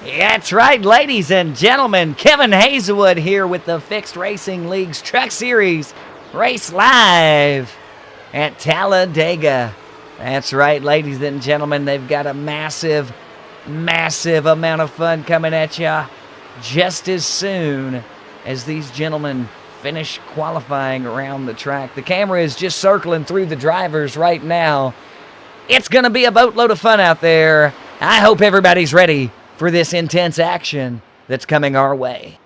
That's right, ladies and gentlemen. Kevin Hazelwood here with the Fixed Racing League's Truck Series Race Live at Talladega. That's right, ladies and gentlemen. They've got a massive amount of fun coming at you just as soon as these gentlemen finish qualifying around the track. The camera is just circling through the drivers right now. It's going to be a boatload of fun out there. I hope everybody's ready for this intense action that's coming our way.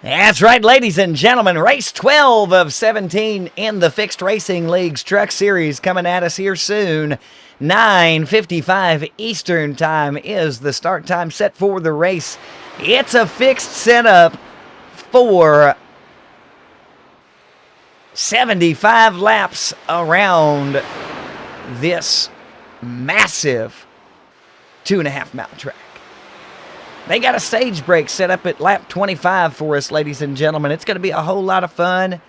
That's right, ladies and gentlemen. Race 12 of 17 in the Fixed Racing League's Truck Series coming at us here soon. 9:55 Eastern Time is the start time set for the race. It's a fixed setup for 75 laps around this massive 2.5-mile track. They got a stage break set up at lap 25 for us, ladies and gentlemen. It's going to be a whole lot of fun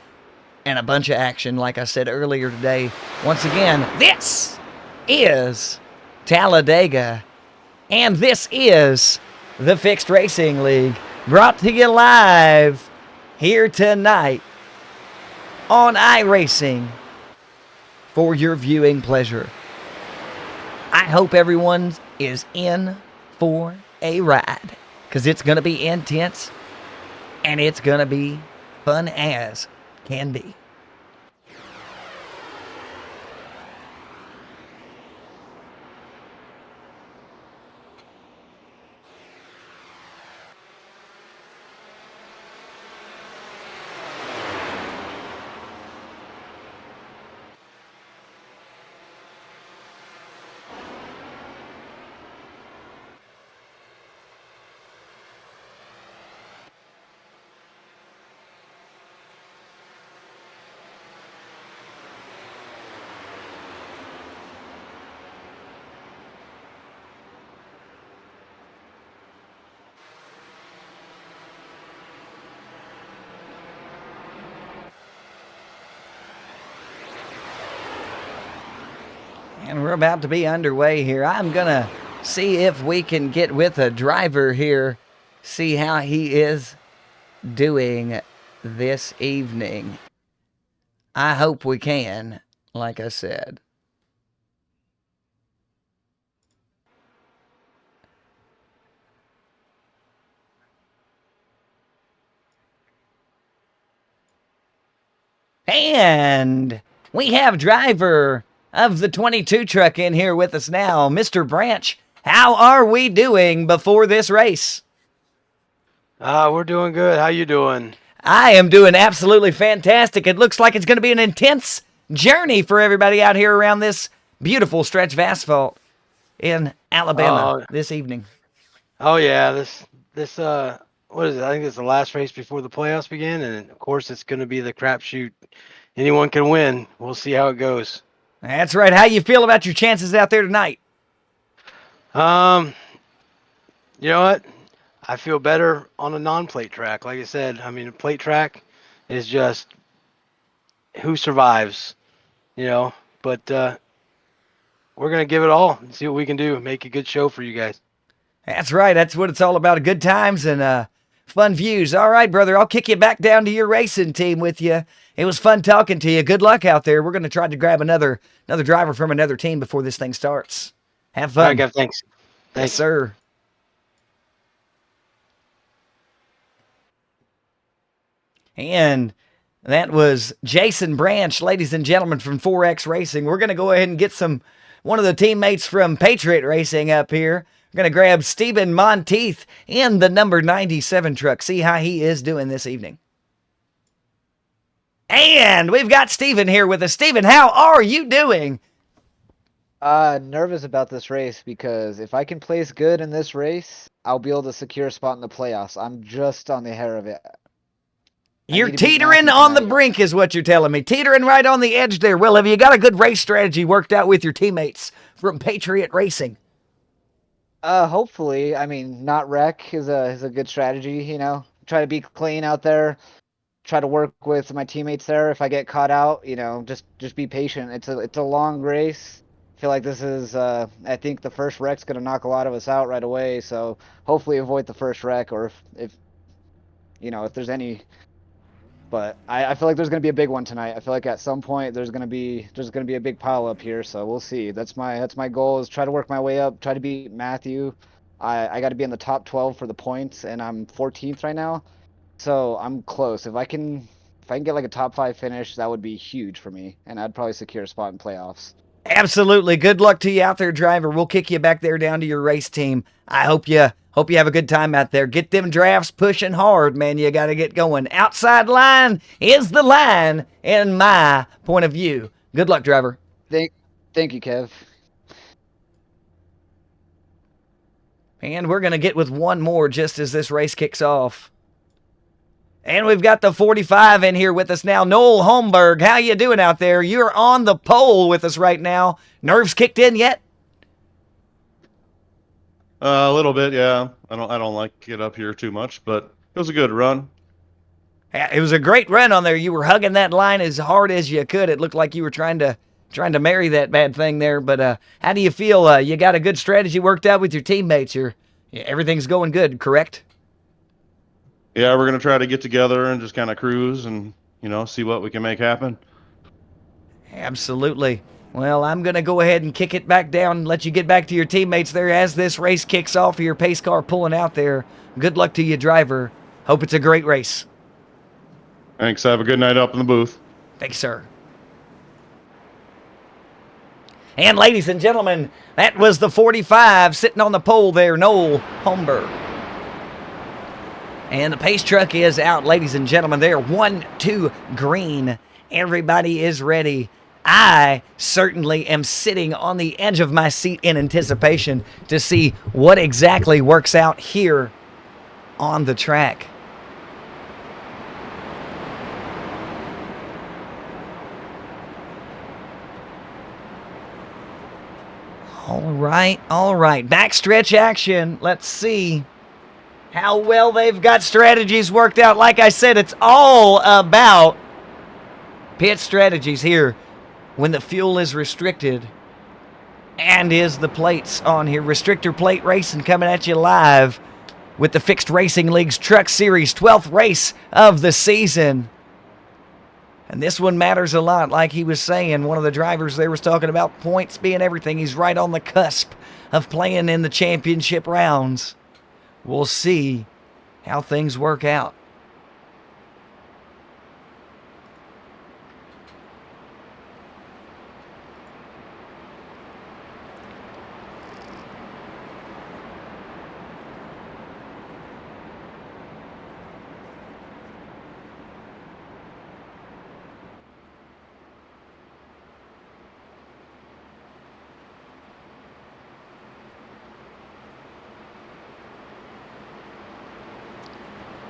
and a bunch of action, like I said earlier today. Once again, this is Talladega, and this is the Fixed Racing League, brought to you live here tonight on iRacing for your viewing pleasure. I hope everyone is in for a ride, because it's going to be intense and it's going to be fun as can be. And we're about to be underway here. I'm going to see if we can get with a driver here, see how he is doing this evening. I hope we can, like I said. And we have driver of the 22 truck in here with us now, Mr. Branch. How are we doing before this race? We're doing good. How you doing? I am doing absolutely fantastic. It looks like it's going to be an intense journey for everybody out here around this beautiful stretch of asphalt in Alabama this evening. Oh yeah, this what is it? I think it's the last race before the playoffs begin, and of course it's going to be the crapshoot. Anyone can win. We'll see how it goes. That's right. How you feel about your chances out there tonight? You know what? I feel better on a non-plate track. Like I said, I mean, a plate track is just who survives, But we're going to give it all and see what we can do. Make a good show for you guys. That's right. That's what it's all about. Good times and fun views. All right, brother. I'll kick you back down to your racing team with you. It was fun talking to you. Good luck out there. We're going to try to grab another driver from another team before this thing starts. Have fun. All right, Gav, thanks. Yes, sir. And that was Jason Branch, ladies and gentlemen, from 4X Racing. We're going to go ahead and get one of the teammates from Patriot Racing up here. We're going to grab Stephen Monteith in the number 97 truck. See how he is doing this evening. And we've got Stephen here with us. Stephen, how are you doing? Nervous about this race because if I can place good in this race, I'll be able to secure a spot in the playoffs. I'm just on the hair of it. You're need to beat teetering Matthew on the tonight. brink is what you're telling me. Teetering right on the edge there. Well, have you got a good race strategy worked out with your teammates from Patriot Racing? Hopefully, I mean, not wreck is a good strategy. Try to be clean out there. Try to work with my teammates there. If I get caught out, just be patient. It's a long race. I feel like this is I think the first wreck's gonna knock a lot of us out right away. So hopefully avoid the first wreck, or if there's any. But I feel like there's gonna be a big one tonight. I feel like at some point there's gonna be a big pile up here. So we'll see. That's my goal, is try to work my way up. Try to beat Matthew. I got to be in the top 12 for the points, and I'm 14th right now. So I'm close. If I can get like a top 5 finish, that would be huge for me, and I'd probably secure a spot in playoffs. Absolutely. Good luck to you out there, driver. We'll kick you back there down to your race team. I hope you have a good time out there. Get them drafts pushing hard, man. You got to get going. Outside line is the line in my point of view. Good luck, driver. Thank you, Kev. And we're going to get with one more just as this race kicks off. And we've got the 45 in here with us now. Noel Holmberg, how you doing out there? You're on the pole with us right now. Nerves kicked in yet? A little bit, yeah. I don't like it up here too much, but it was a good run. Yeah, it was a great run on there. You were hugging that line as hard as you could. It looked like you were trying to marry that bad thing there. But how do you feel? You got a good strategy worked out with your teammates. Everything's going good, correct? Yeah, we're gonna try to get together and just kind of cruise and see what we can make happen. Absolutely. Well, I'm going to go ahead and kick it back down and let you get back to your teammates there as this race kicks off. Your pace car pulling out there. Good luck to you, driver. Hope it's a great race. Thanks. Have a good night up in the booth. Thanks, sir. And ladies and gentlemen, that was the 45 sitting on the pole there, Noel Holmberg. And the pace truck is out, ladies and gentlemen. They're 1-2 green. Everybody is ready. I certainly am sitting on the edge of my seat in anticipation to see what exactly works out here on the track. All right. Backstretch action. Let's see how well they've got strategies worked out. Like I said, it's all about pit strategies here when the fuel is restricted. And is the plates on here. Restrictor plate racing coming at you live with the Fixed Racing League's Truck Series 12th race of the season. And this one matters a lot. Like he was saying, one of the drivers there was talking about points being everything. He's right on the cusp of playing in the championship rounds. We'll see how things work out.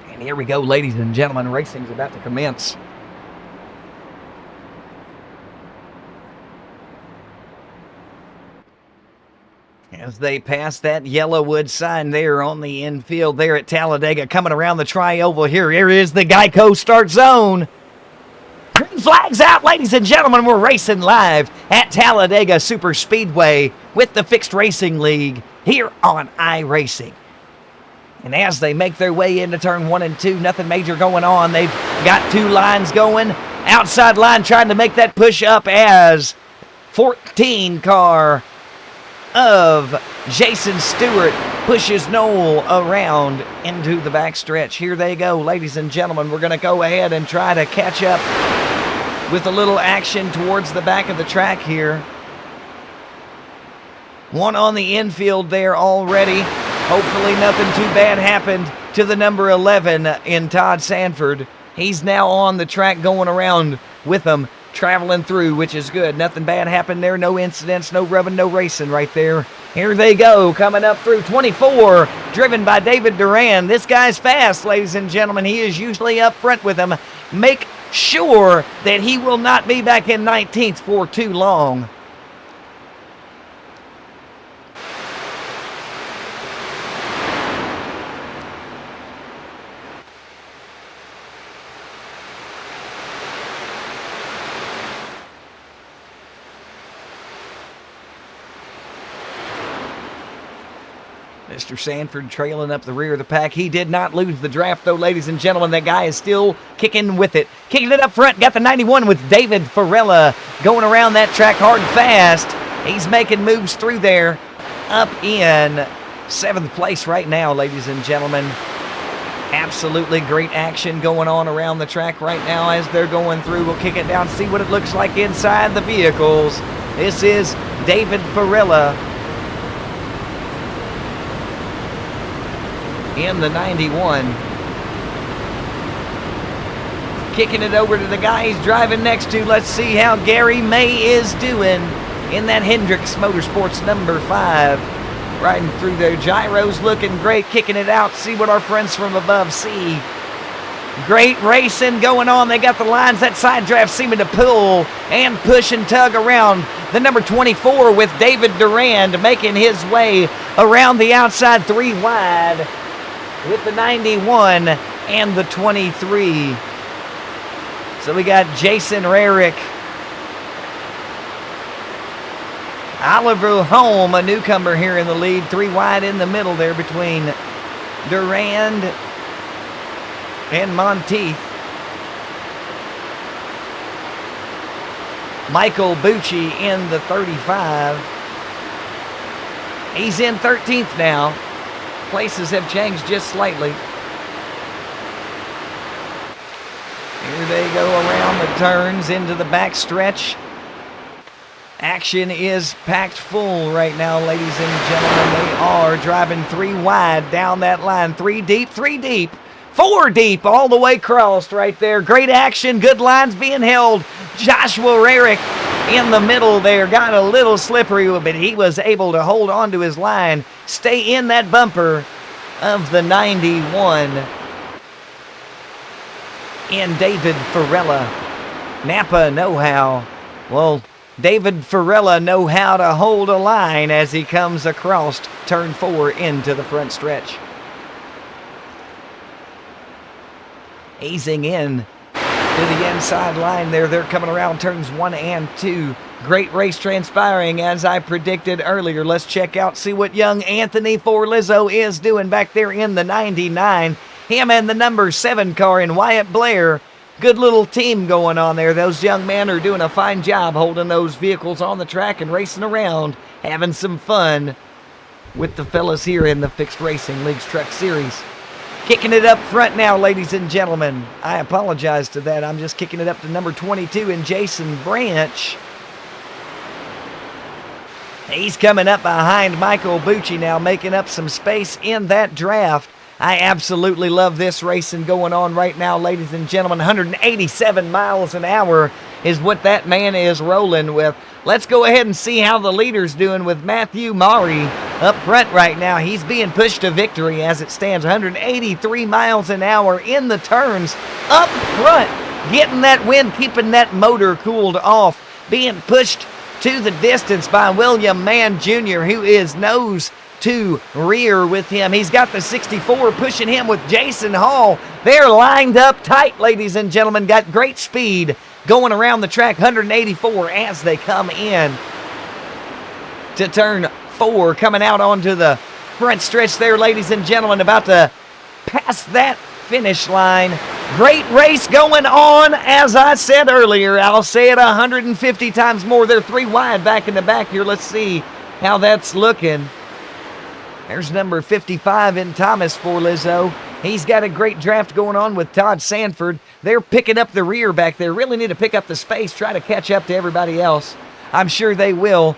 And here we go, ladies and gentlemen. Racing's about to commence. As they pass that Yellowwood sign there on the infield there at Talladega, coming around the trioval here. Here is the Geico start zone. Green flags out, ladies and gentlemen. We're racing live at Talladega Superspeedway with the Fixed Racing League here on iRacing. And as they make their way into turn 1 and 2, nothing major going on. They've got two lines going. Outside line trying to make that push up as 14 car of Jason Stewart pushes Noel around into the backstretch. Here they go, ladies and gentlemen. We're going to go ahead and try to catch up with a little action towards the back of the track here. One on the infield there already. Hopefully nothing too bad happened to the number 11 in Todd Sanford. He's now on the track going around with them, traveling through, which is good. Nothing bad happened there. No incidents, no rubbing, no racing right there. Here they go, coming up through 24, driven by David Duran. This guy's fast, ladies and gentlemen. He is usually up front with him. Make sure that he will not be back in 19th for too long. Mr. Sanford trailing up the rear of the pack. He did not lose the draft, though, ladies and gentlemen. That guy is still kicking with it. Kicking it up front. Got the 91 with David Farella going around that track hard and fast. He's making moves through there. Up in 7th place right now, ladies and gentlemen. Absolutely great action going on around the track right now as they're going through. We'll kick it down, see what it looks like inside the vehicles. This is David Farella in the 91. Kicking it over to the guy he's driving next to. Let's see how Gary May is doing in that Hendricks Motorsports number 5. Riding through there. Gyro's looking great. Kicking it out. See what our friends from above see. Great racing going on. They got the lines. That side draft seeming to pull and push and tug around the number 24 with David Durand making his way around the outside 3 wide with the 91 and the 23. So we got Jason Rarick, Oliver Holm, a newcomer here in the lead, 3 wide in the middle there between Durand and Monteith. Michael Bucci in the 35. He's in 13th now. Places have changed just slightly. Here they go around the turns into the back stretch. Action is packed full right now, ladies and gentlemen. They are driving 3 wide down that line. 3 deep, 3 deep, 4 deep, all the way crossed right there. Great action, good lines being held. Joshua Rarick in the middle there. Got a little slippery, but he was able to hold on to his line. Stay in that bumper of the 91. And David Farella. Napa know-how. Well, David Farella know how to hold a line as he comes across turn 4 into the front stretch. Easing in to the inside line there. They're coming around turns 1 and 2. Great race transpiring as I predicted earlier. Let's check out, see what young Anthony Forlizzo is doing back there in the 99. Him and the number 7 car in Wyatt Blair. Good little team going on there. Those young men are doing a fine job holding those vehicles on the track and racing around, having some fun with the fellas here in the Fixed Racing League's Truck Series. Kicking it up front now, ladies and gentlemen. I apologize to that. I'm just kicking it up to number 22 in Jason Branch. He's coming up behind Michael Bucci now, making up some space in that draft. I absolutely love this racing going on right now, ladies and gentlemen. 187 miles an hour is what that man is rolling with. Let's go ahead and see how the leader's doing with Matthew Maury up front right now. He's being pushed to victory as it stands. 183 miles an hour in the turns up front. Getting that wind, keeping that motor cooled off. Being pushed to the distance by William Mann Jr., who is nose to rear with him. He's got the 64 pushing him with Jason Hall. They're lined up tight, ladies and gentlemen. Got great speed going around the track. 184 as they come in to turn 4. Coming out onto the front stretch there, ladies and gentlemen. About to pass that finish line. Great race going on, as I said earlier. I'll say it 150 times more. They're 3 wide back in the back here. Let's see how that's looking. There's number 55 in Thomas Forlizzo. He's got a great draft going on with Todd Sanford. They're picking up the rear back there. Really need to pick up the space, try to catch up to everybody else. I'm sure they will.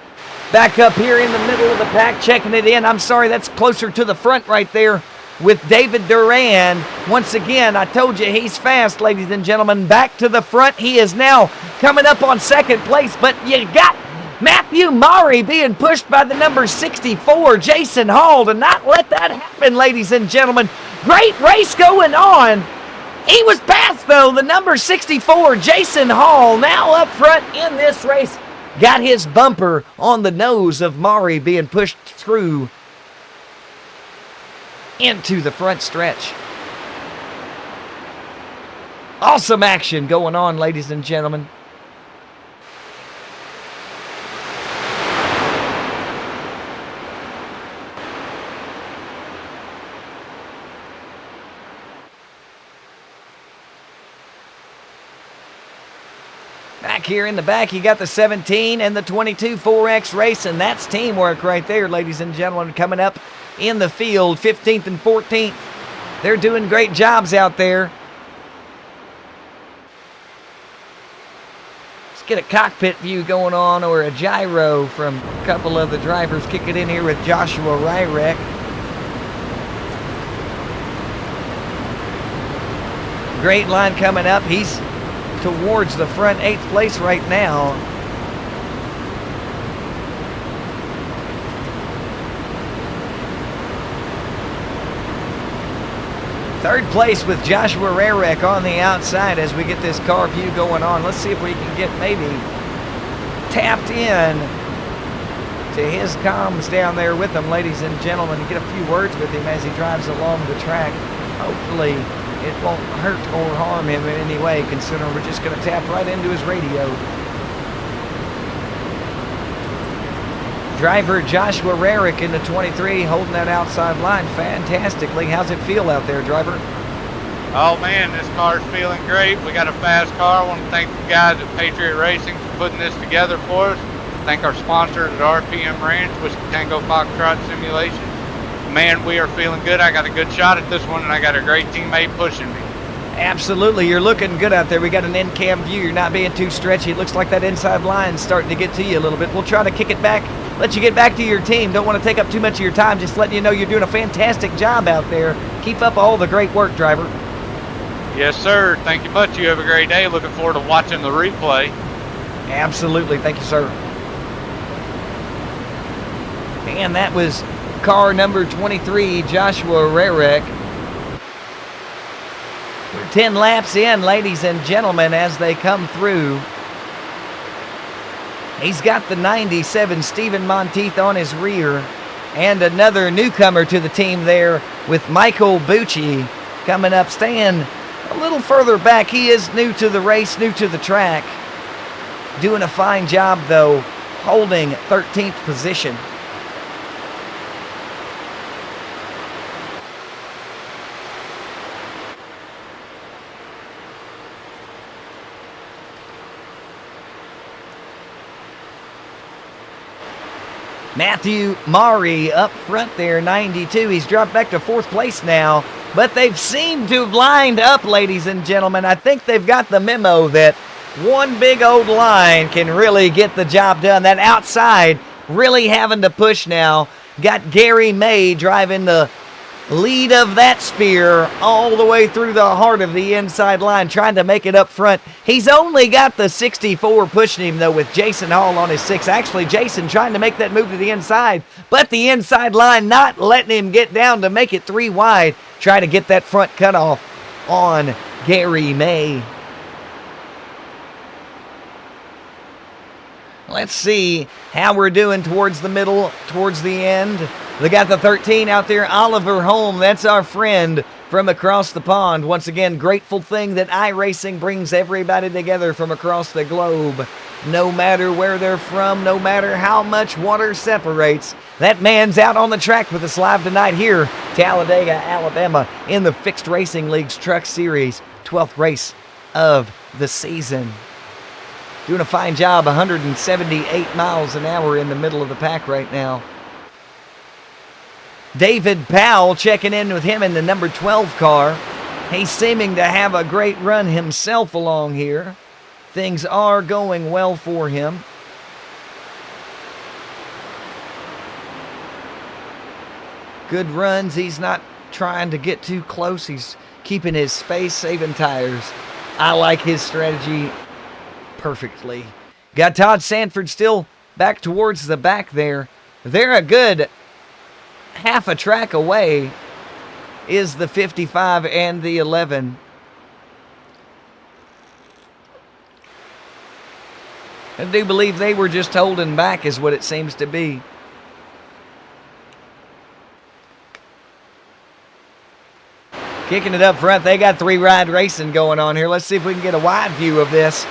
Back up here in the middle of the pack, checking it in. I'm sorry, that's closer to the front right there. with David Duran. Once again, I told you he's fast, ladies and gentlemen. Back to the front. He is now coming up on second place, but you got Matthew Maury being pushed by the number 64, Jason Hall, to not let that happen, ladies and gentlemen. Great race going on. He was passed, though. The number 64, Jason Hall, now up front in this race. Got his bumper on the nose of Maury being pushed through into the front stretch. Awesome action going on, ladies and gentlemen. Back here in the back, you got the 17 and the 22 4X Racing. That's teamwork right there, ladies and gentlemen, coming up in the field, 15th and 14th. They're doing great jobs out there. Let's get a cockpit view going on, or a gyro from a couple of the drivers. Kick it in here with Joshua Ryrek. Great line coming up. He's towards the front 8th place right now. Third place with Joshua Rarek on the outside as we get this car view going on. Let's see if we can get maybe tapped in to his comms down there with him, ladies and gentlemen, and get a few words with him as he drives along the track. Hopefully it won't hurt or harm him in any way, considering we're just going to tap right into his radio. Driver Joshua Rarick in the 23 holding that outside line fantastically. How's it feel out there, driver? Oh man, this car's feeling great. We got a fast car. I want to thank the guys at Patriot Racing for putting this together for us. Thank our sponsors at RPM Ranch, Whiskey Tango Foxtrot Simulation. Man, we are feeling good. I got a good shot at this one, and I got a great teammate pushing me. Absolutely, you're looking good out there. We got an in-cam view. You're not being too stretchy. It looks like that inside line's starting to get to you a little bit. We'll try to kick it back, let you get back to your team. Don't want to take up too much of your time. Just letting you know you're doing a fantastic job out there. Keep up all the great work, driver. Yes, sir. Thank you much. You have a great day. Looking forward to watching the replay. Absolutely. Thank you, sir. And that was car number 23, Joshua Rarek. We're 10 laps in, ladies and gentlemen, as they come through. He's got the 97, Stephen Monteith, on his rear. And another newcomer to the team there with Michael Bucci coming up, staying a little further back. He is new to the race, new to the track. Doing a fine job, though, holding 13th position. Matthew Maury up front there, 92. He's dropped back to 4th place now, but they've seemed to have lined up, ladies and gentlemen. I think they've got the memo that one big old line can really get the job done. That outside really having to push now. Got Gary May driving the lead of that spear all the way through the heart of the inside line, trying to make it up front. He's only got the 64 pushing him, though, with Jason Hall on his 6. Actually, Jason trying to make that move to the inside, but the inside line not letting him get down to make it 3 wide. Try to get that front cutoff on Gary May. Let's see how we're doing towards the middle, towards the end. They got the 13 out there, Oliver Holm. That's our friend from across the pond. Once again, grateful thing that iRacing brings everybody together from across the globe. No matter where they're from, no matter how much water separates, that man's out on the track with us live tonight here, Talladega, Alabama, in the Fixed Racing League's Truck Series, 12th race of the season. Doing a fine job, 178 miles an hour in the middle of the pack right now. David Powell checking in with him in the number 12 car. He's seeming to have a great run himself along here. Things are going well for him. Good runs. He's not trying to get too close. He's keeping his space, saving tires. I like his strategy perfectly. Got Todd Sanford still back towards the back there. They're a good half a track away is the 55 and the 11. I do believe they were just holding back is what it seems to be. Kicking it up front, they got 3-ride racing going on here. Let's see if we can get a wide view of this.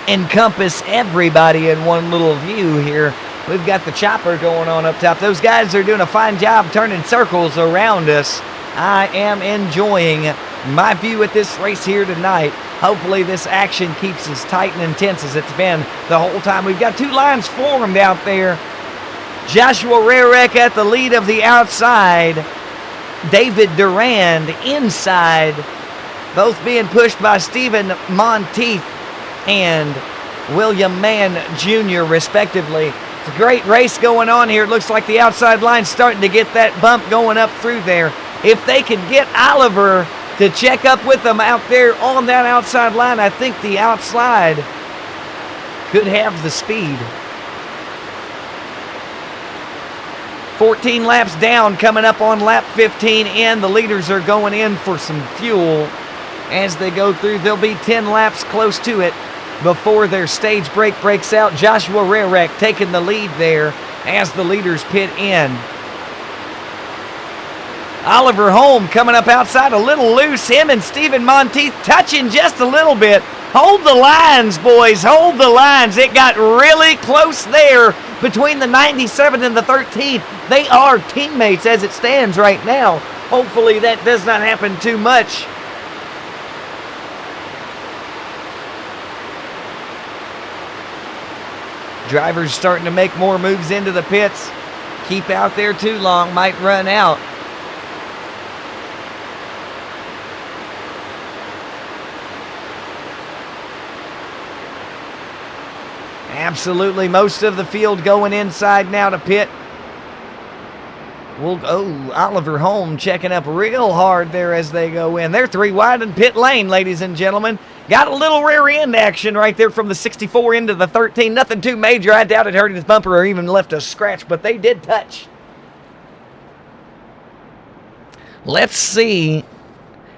Encompass everybody in one little view here. We've got the chopper going on up top. Those guys are doing a fine job turning circles around us. I am enjoying my view at this race here tonight. Hopefully this action keeps as tight and intense as it's been the whole time. We've got two lines formed out there. Joshua Rarek at the lead of the outside. David Durand inside. Both being pushed by Stephen Monteith and William Mann Jr. respectively. It's a great race going on here. It looks like the outside line's starting to get that bump going up through there. If they can get Oliver to check up with them out there on that outside line, I think the outside could have the speed. 14 laps down, coming up on lap 15 in. The leaders are going in for some fuel as they go through. There'll be 10 laps close to it before their stage break breaks out. Joshua Rarek taking the lead there as the leaders pit in. Oliver Holm coming up outside a little loose. Him and Stephen Monteith touching just a little bit. Hold the lines, boys. Hold the lines. It got really close there between the 97 and the 13. They are teammates as it stands right now. Hopefully that does not happen too much. Drivers starting to make more moves into the pits. Keep out there too long, might run out. Absolutely, most of the field going inside now to pit. Oliver Holm checking up real hard there as they go in. They're 3 wide in pit lane, ladies and gentlemen. Got a little rear end action right there from the 64 into the 13. Nothing too major. I doubt it hurt his bumper or even left a scratch, but they did touch. Let's see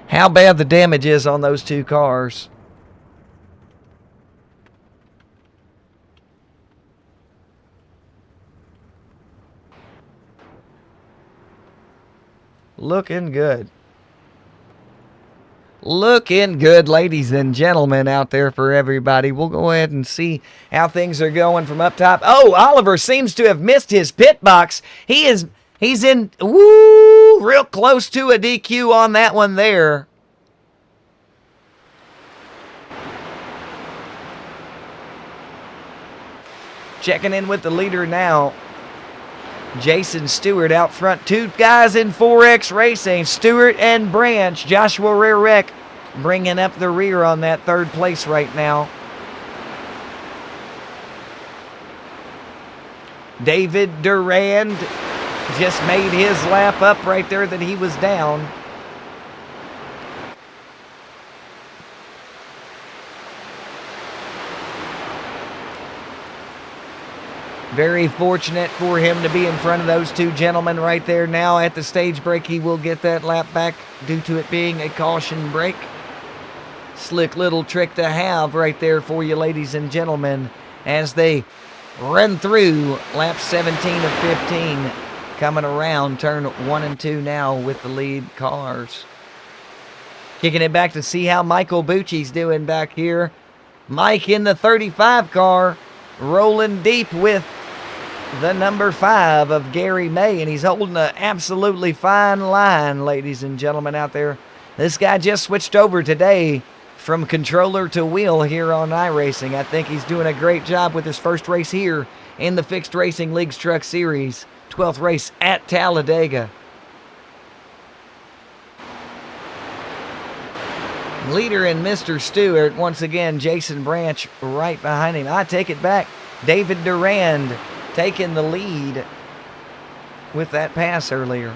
how bad the damage is on those two cars. Looking good. Looking good, ladies and gentlemen, out there for everybody. We'll go ahead and see how things are going from up top. Oh, Oliver seems to have missed his pit box. He's in, real close to a DQ on that one there. Checking in with the leader now. Jason Stewart out front. 2 guys in 4X Racing. Stewart and Branch. Joshua Rarek bringing up the rear on that 3rd place right now. David Durand just made his lap up right there that he was down. Very fortunate for him to be in front of those 2 gentlemen right there. Now at the stage break, he will get that lap back due to it being a caution break. Slick little trick to have right there for you, ladies and gentlemen, as they run through lap 17 of 15, coming around turn 1 and 2 now with the lead cars. Kicking it back to see how Michael Bucci's doing back here. Mike in the 35 car, rolling deep with the number 5 of Gary May, and he's holding an absolutely fine line, ladies and gentlemen, out there. This guy just switched over today from controller to wheel here on iRacing. I think he's doing a great job with his first race here in the Fixed Racing League's Truck Series, 12th race at Talladega. Leader in Mr. Stewart, once again, Jason Branch right behind him. I take it back. David Durand taking the lead with that pass earlier.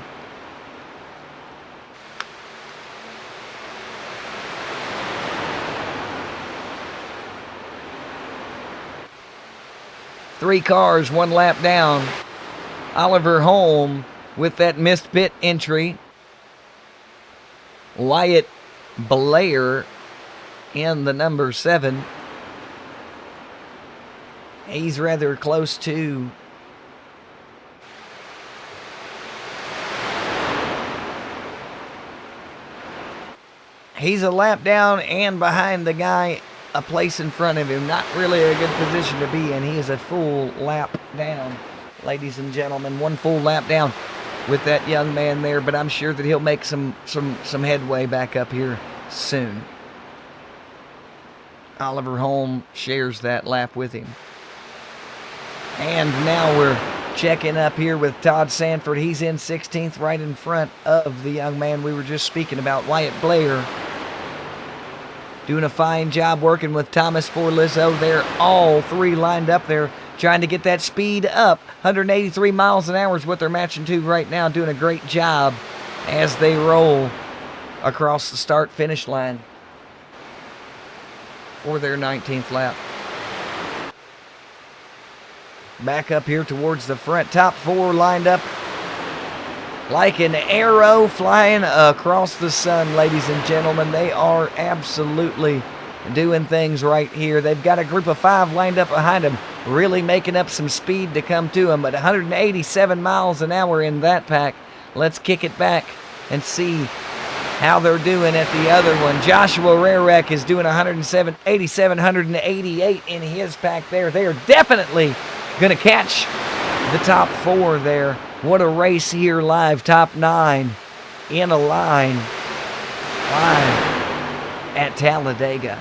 3 cars, 1 lap down. Oliver Holm with that missed pit entry. Wyatt Blair in the number 7. He's rather close to he's a lap down and behind the guy a place in front of him. Not really a good position to be in. He is a full lap down, ladies and gentlemen. 1 full lap down with that young man there, but I'm sure that he'll make some headway back up here soon. Oliver Holm shares that lap with him. And now we're checking up here with Todd Sanford. He's in 16th, right in front of the young man we were just speaking about, Wyatt Blair. Doing a fine job working with Thomas Forlizzo. They're all 3 lined up there trying to get that speed up. 183 miles an hour is what they're matching to right now. Doing a great job as they roll across the start-finish line for their 19th lap. Back up here towards the front. Top 4 lined up like an arrow flying across the sun, ladies and gentlemen. They are absolutely doing things right here. They've got a group of 5 lined up behind them, really making up some speed to come to them. But 187 miles an hour in that pack. Let's kick it back and see how they're doing at the other one. Joshua Rarek is doing 187, 188 in his pack there. They are definitely going to catch the top 4 there. What a race here live. Top 9 in a line live at Talladega.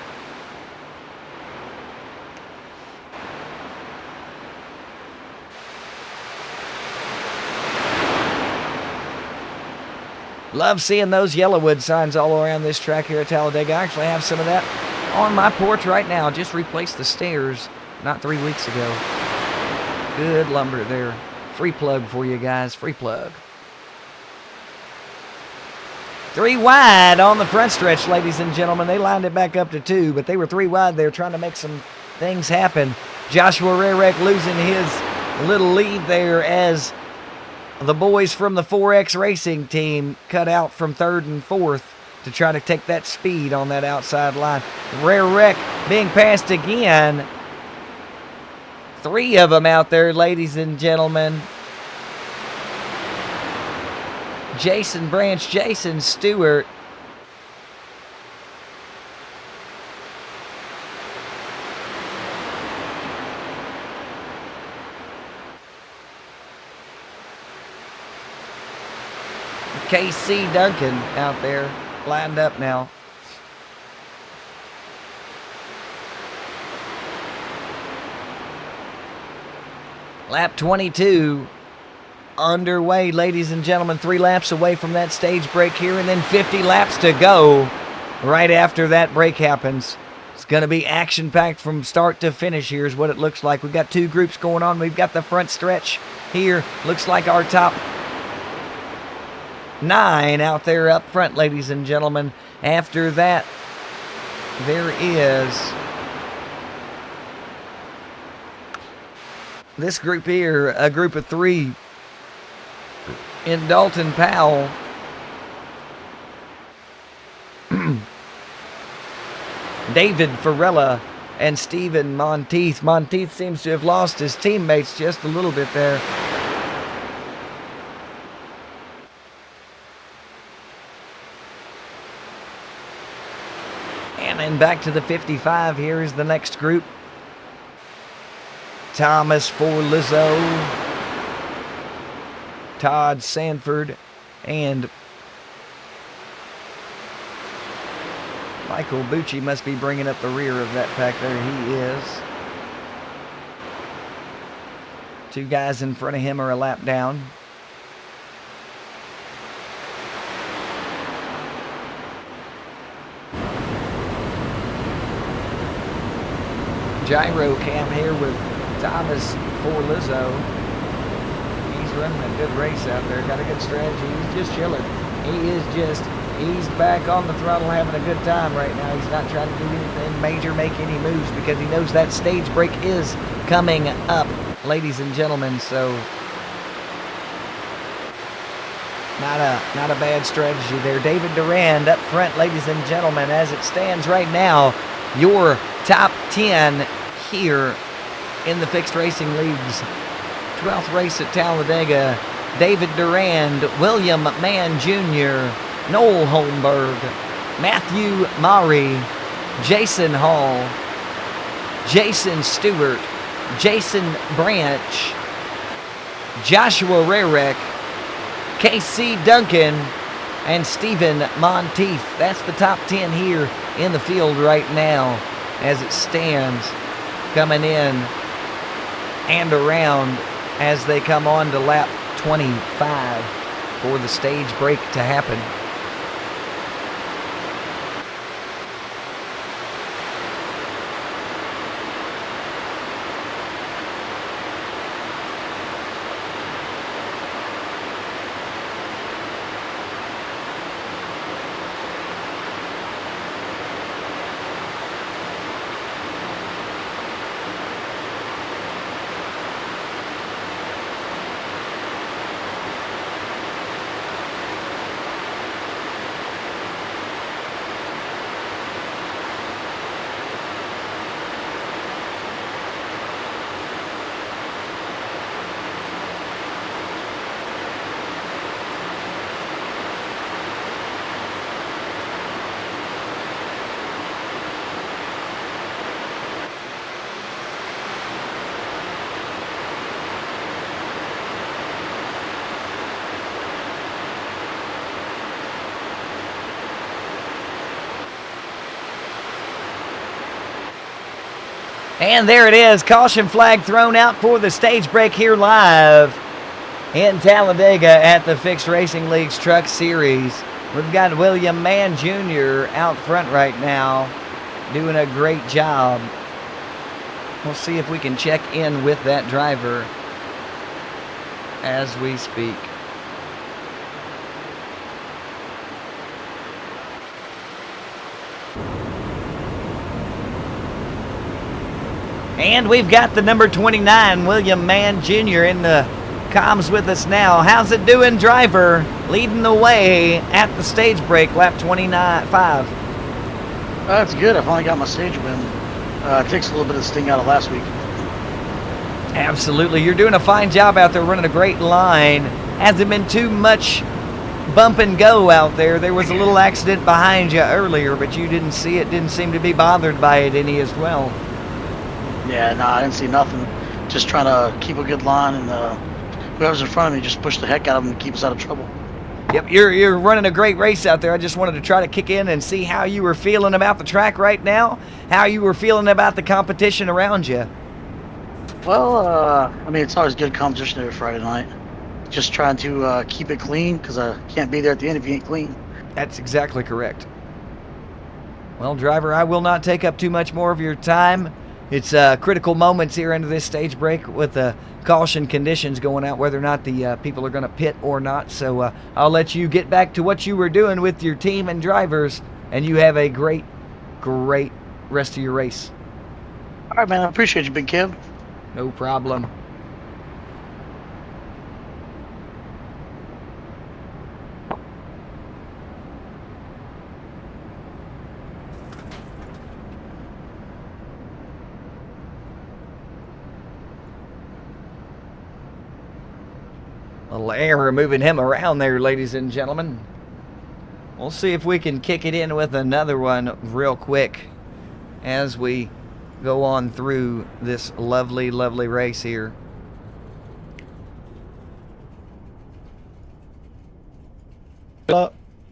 Love seeing those Yellowwood signs all around this track here at Talladega. I actually have some of that on my porch right now. Just replaced the stairs not 3 weeks ago. Good lumber there. Free plug for you guys. Free plug. 3 wide on the front stretch, ladies and gentlemen. They lined it back up to 2, but they were 3 wide there trying to make some things happen. Joshua Rarek losing his little lead there as the boys from the 4X Racing team cut out from 3rd and 4th to try to take that speed on that outside line. Rarek being passed again. 3 of them out there, ladies and gentlemen. Jason Branch, Jason Stewart. KC Duncan out there, lined up now. Lap 22 underway, ladies and gentlemen. 3 laps away from that stage break here, and then 50 laps to go right after that break happens. It's going to be action-packed from start to finish here is what it looks like. We've got 2 groups going on. We've got the front stretch here. Looks like our top 9 out there up front, ladies and gentlemen. After that, there is this group here, a group of 3 in Dalton Powell. David Farella and Stephen Monteith. Monteith seems to have lost his teammates just a little bit there. And then back to the 55. Here is the next group. Thomas Forlizzo, Todd Sanford, and Michael Bucci must be bringing up the rear of that pack there. He is. 2 guys in front of him are a lap down. Gyro cam here with Thomas Forlizzo. He's running a good race out there. Got a good strategy. He's just chilling. He's back on the throttle having a good time right now. He's not trying to do anything major, make any moves, because he knows that stage break is coming up. ladies and gentlemen. So not a bad strategy there. David Durand up front, ladies and gentlemen, as it stands right now. Your top 10 here in the Fixed Racing League's 12th race at Talladega. David Durand, William Mann Jr., Noel Holmberg, Matthew Maury, Jason Hall, Jason Stewart, Jason Branch, Joshua Rarick, KC Duncan, and Stephen Monteith. That's the top 10 here in the field right now as it stands, coming in and around as they come on to lap 25 for the stage break to happen. And there it is, caution flag thrown out for the stage break here live in Talladega at the Fixed Racing League's Truck Series. We've got William Mann Jr. out front right now, doing a great job. We'll see if we can check in with that driver as we speak. And we've got the number 29, William Mann Jr. in the comms with us now. How's it doing, driver? Leading the way at the stage break, lap 29.5. That's good. I finally got my stage win. It takes a little bit of sting out of last week. Absolutely. You're doing a fine job out there, running a great line. Hasn't been too much bump and go out there. There was a little accident behind you earlier, but you didn't see it, didn't seem to be bothered by it any as well. Yeah, no, I didn't see nothing. Just trying to keep a good line, and whoever's in front of me just pushed the heck out of them to keep us out of trouble. Yep, you're running a great race out there. I just wanted to try to kick in and see how you were feeling about the track right now, how you were feeling about the competition around you. Well, I mean, it's always good competition every Friday night. Just trying to keep it clean, because I can't be there at the end if you ain't clean. That's exactly correct. Well, driver, I will not take up too much more of your time. It's critical moments here into this stage break with the caution conditions going out, whether or not the people are going to pit or not. So I'll let you get back to what you were doing with your team and drivers, and you have a great, great rest of your race. All right, man. I appreciate you, Big Kev. No problem. Little error moving him around there, ladies and gentlemen. We'll see if we can kick it in with another one real quick as we go on through this lovely, lovely race here.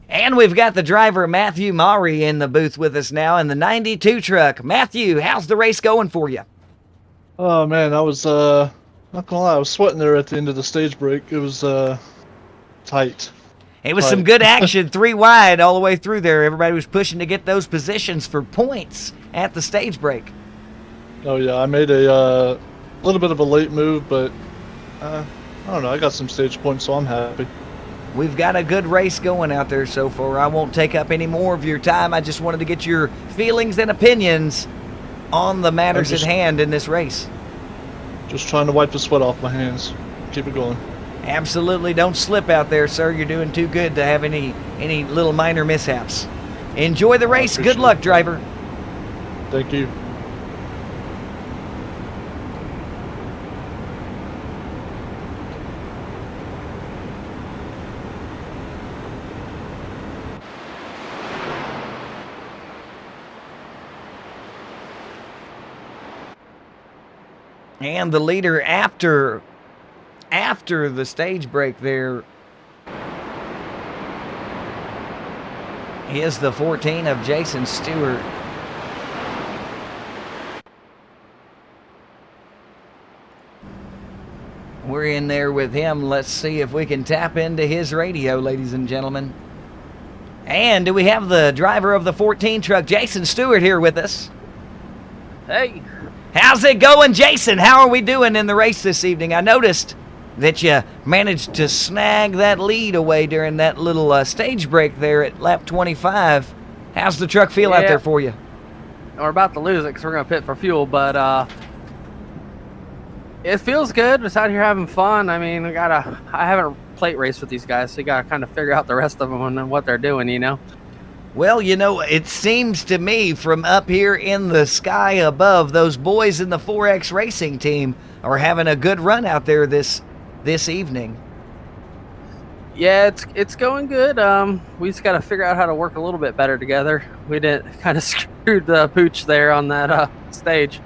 And we've got the driver, Matthew Maury, in the booth with us now in the 92 truck. Matthew, how's the race going for you? Oh, man, I was, not gonna lie, I was sweating there at the end of the stage break. It was tight. It was some good action, 3 wide all the way through there. Everybody was pushing to get those positions for points at the stage break. Oh yeah, I made a little bit of a late move, but I don't know. I got some stage points, so I'm happy. We've got a good race going out there so far. I won't take up any more of your time. I just wanted to get your feelings and opinions on the matters at hand in this race. Just trying to wipe the sweat off my hands. Keep it going. Absolutely, don't slip out there, sir. You're doing too good to have any little minor mishaps. Enjoy the race. Good luck, driver. Thank you. And the leader after the stage break there is the 14 of Jason Stewart. We're in there with him. Let's see if we can tap into his radio, ladies and gentlemen. And do we have the driver of the 14 truck, Jason Stewart, here with us? Hey. How's it going, Jason? How are we doing in the race this evening? I noticed that you managed to snag that lead away during that little stage break there at lap 25. How's the truck feel out there for you? We're about to lose it because we're going to pit for fuel, but it feels good. Just out here having fun. I mean, I haven't plate raced with these guys, so you got to kind of figure out the rest of them and what they're doing, you know? Well, you know, it seems to me from up here in the sky above, those boys in the 4X racing team are having a good run out there this evening. Yeah, it's going good. We just got to figure out how to work a little bit better together. We didn't kind of screwed the pooch there on that stage.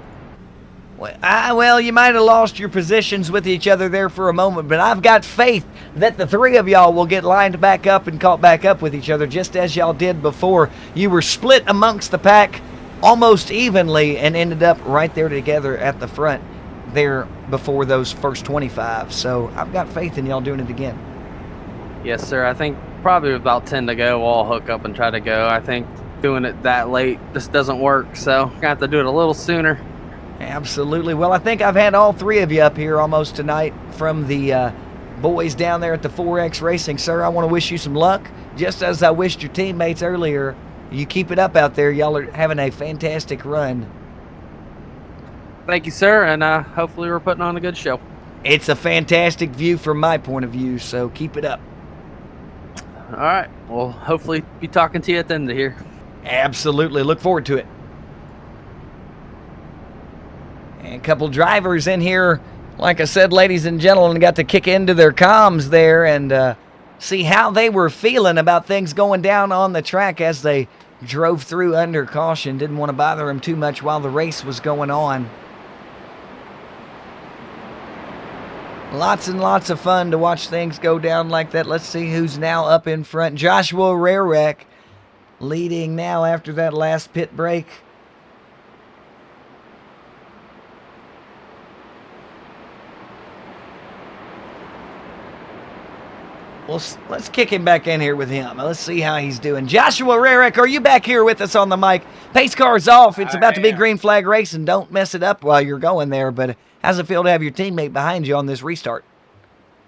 Well, you might have lost your positions with each other there for a moment, but I've got faith that the three of y'all will get lined back up and caught back up with each other just as y'all did before. You were split amongst the pack almost evenly and ended up right there together at the front there before those first 25. So I've got faith in y'all doing it again. Yes, sir. I think probably with about 10 to go, we'll all hook up and try to go. I think doing it that late just doesn't work, so we're going to have to do it a little sooner. Absolutely. Well, I think I've had all three of you up here almost tonight from the boys down there at the 4X Racing. Sir, I want to wish you some luck. Just as I wished your teammates earlier, you keep it up out there. Y'all are having a fantastic run. Thank you, sir, and hopefully we're putting on a good show. It's a fantastic view from my point of view, so keep it up. All right. Well, hopefully be talking to you at the end of here. Absolutely. Look forward to it. And a couple drivers in here, like I said, ladies and gentlemen, got to kick into their comms there and see how they were feeling about things going down on the track as they drove through under caution. Didn't want to bother them too much while the race was going on. Lots and lots of fun to watch things go down like that. Let's see who's now up in front. Joshua Rarek leading now after that last pit break. Well, let's kick him back in here with him. Let's see how he's doing. Joshua Rarek, are you back here with us on the mic? Pace car's off. It's about to be green flag racing. Don't mess it up while you're going there. But how's it feel to have your teammate behind you on this restart?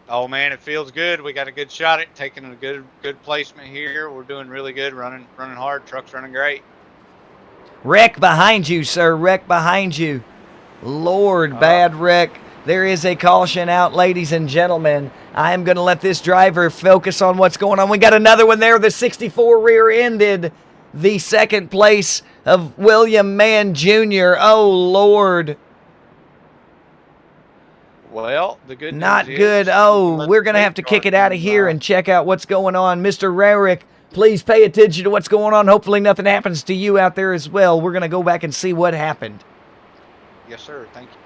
Oh man, it feels good. We got a good shot at taking a good placement here. We're doing really good, running hard. Truck's running great. Wreck behind you, sir. Wreck behind you. Lord, bad wreck. There is a caution out, ladies and gentlemen. I am going to let this driver focus on what's going on. We got another one there. The 64 rear-ended the second place of William Mann Jr. Oh, Lord. Well, the good news Not is good. Oh, we're going to have to kick it out of here and check out what's going on. Mr. Rarick, please pay attention to what's going on. Hopefully nothing happens to you out there as well. We're going to go back and see what happened. Yes, sir. Thank you.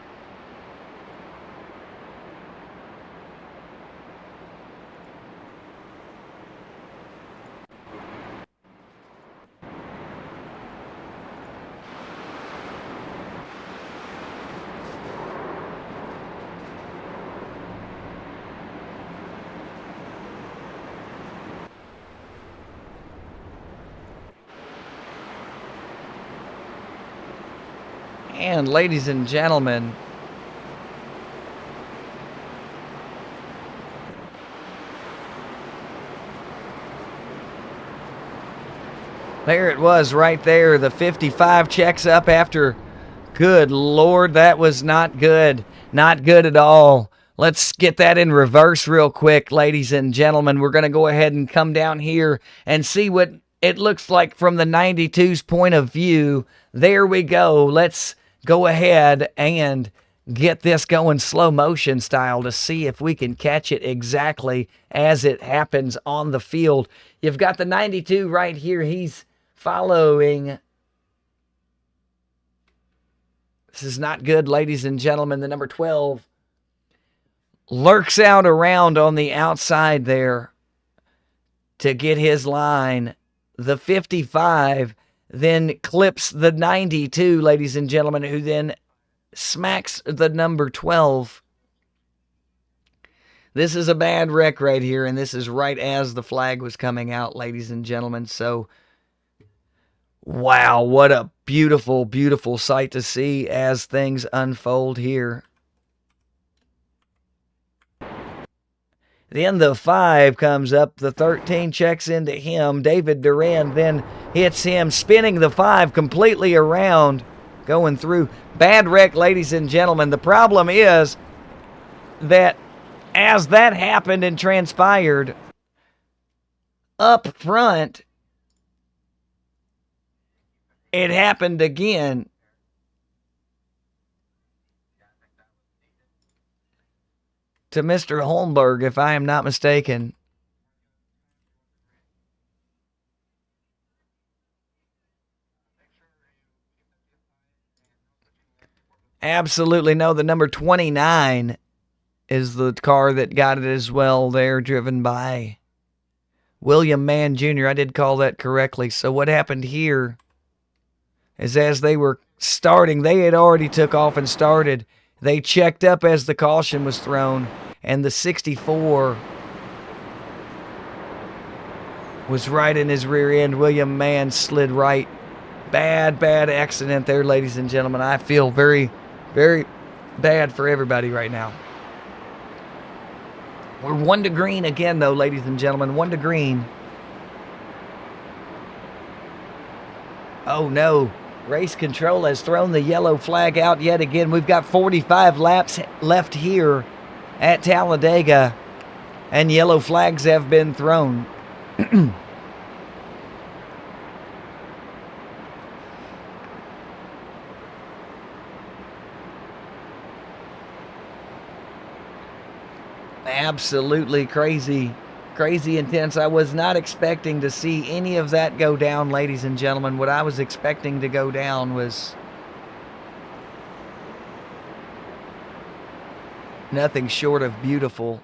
And ladies and gentlemen, there it was right there. The 55 checks up after Good Lord, that was not good. Not good at all. Let's get that in reverse real quick, ladies and gentlemen. We're going to go ahead and come down here and see what it looks like from the 92's point of view. There we go. Let's go ahead and get this going slow motion style to see if we can catch it exactly as it happens on the field. You've got the 92 right here. He's following. This is not good, ladies and gentlemen. The number 12 lurks out around on the outside there to get his line. The 55 then clips the 92, ladies and gentlemen, who then smacks the number 12. This is a bad wreck right here, and this is right as the flag was coming out, ladies and gentlemen. So, wow, what a beautiful, beautiful sight to see as things unfold here. Then the 5 comes up. The 13 checks into him. David Duran then hits him, spinning the 5 completely around, going through. Bad wreck, ladies and gentlemen. The problem is that as that happened and transpired, up front, it happened again. To Mr. Holmberg, if I am not mistaken. Absolutely no. The number 29 is the car that got it as well there, driven by William Mann Jr. I did call that correctly. So what happened here is as they were starting, they had already took off and started. They checked up as the caution was thrown, and the 64 was right in his rear end. William Mann slid right. Bad, bad accident there, ladies and gentlemen. I feel very, very bad for everybody right now. We're 1 to green again, though, ladies and gentlemen. 1 to green. Oh, no. Race control has thrown the yellow flag out yet again. We've got 45 laps left here at Talladega, and yellow flags have been thrown. Absolutely crazy. Crazy intense. I was not expecting to see any of that go down, ladies and gentlemen. What I was expecting to go down was nothing short of beautiful.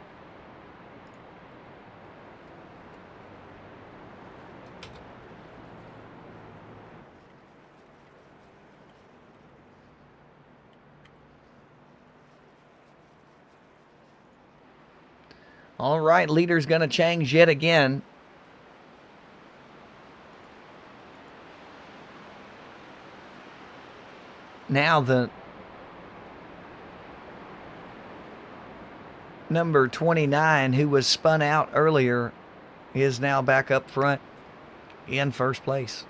All right, leader's going to change yet again. Now the number 29, who was spun out earlier, is now back up front in first place.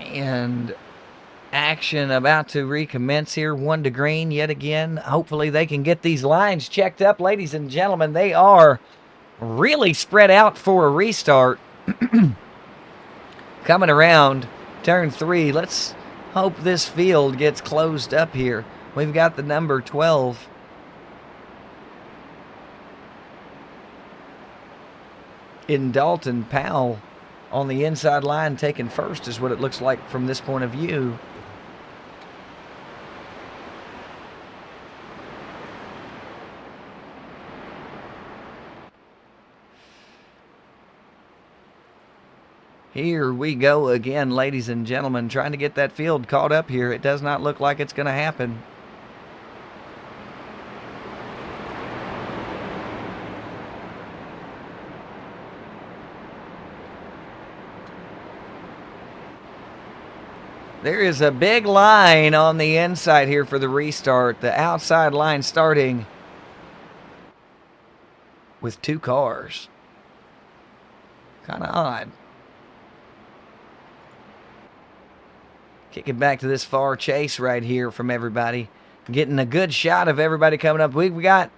And action about to recommence here. 1 to green yet again. Hopefully they can get these lines checked up. Ladies and gentlemen, they are really spread out for a restart. Coming around turn 3. Let's hope this field gets closed up here. We've got the number 12. In Dalton Powell on the inside line, taking first is what it looks like from this point of view. Here we go again, ladies and gentlemen, trying to get that field caught up here. It does not look like it's going to happen. There is a big line on the inside here for the restart. The outside line starting with 2 cars. Kind of odd. Kick it back to this far chase right here from everybody. Getting a good shot of everybody coming up. We got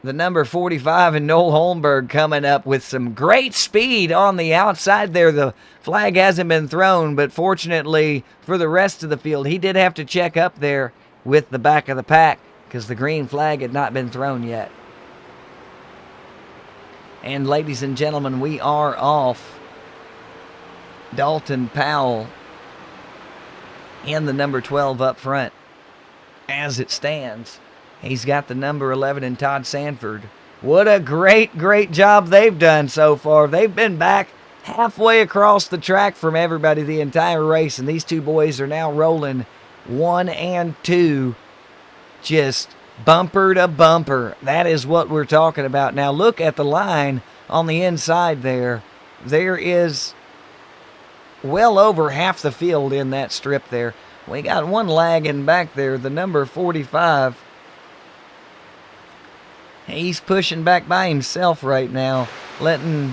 the number 45 and Noel Holmberg coming up with some great speed on the outside there. The flag hasn't been thrown, but fortunately for the rest of the field, he did have to check up there with the back of the pack because the green flag had not been thrown yet. And ladies and gentlemen, we are off. Dalton Powell and the number 12 up front as it stands. He's got the number 11 in Todd Sanford. What a great, great job they've done so far. They've been back halfway across the track from everybody the entire race, and these two boys are now rolling 1 and 2, just bumper to bumper. That is what we're talking about. Now look at the line on the inside there. There is well over half the field in that strip there. We got one lagging back there, the number 45. He's pushing back by himself right now, letting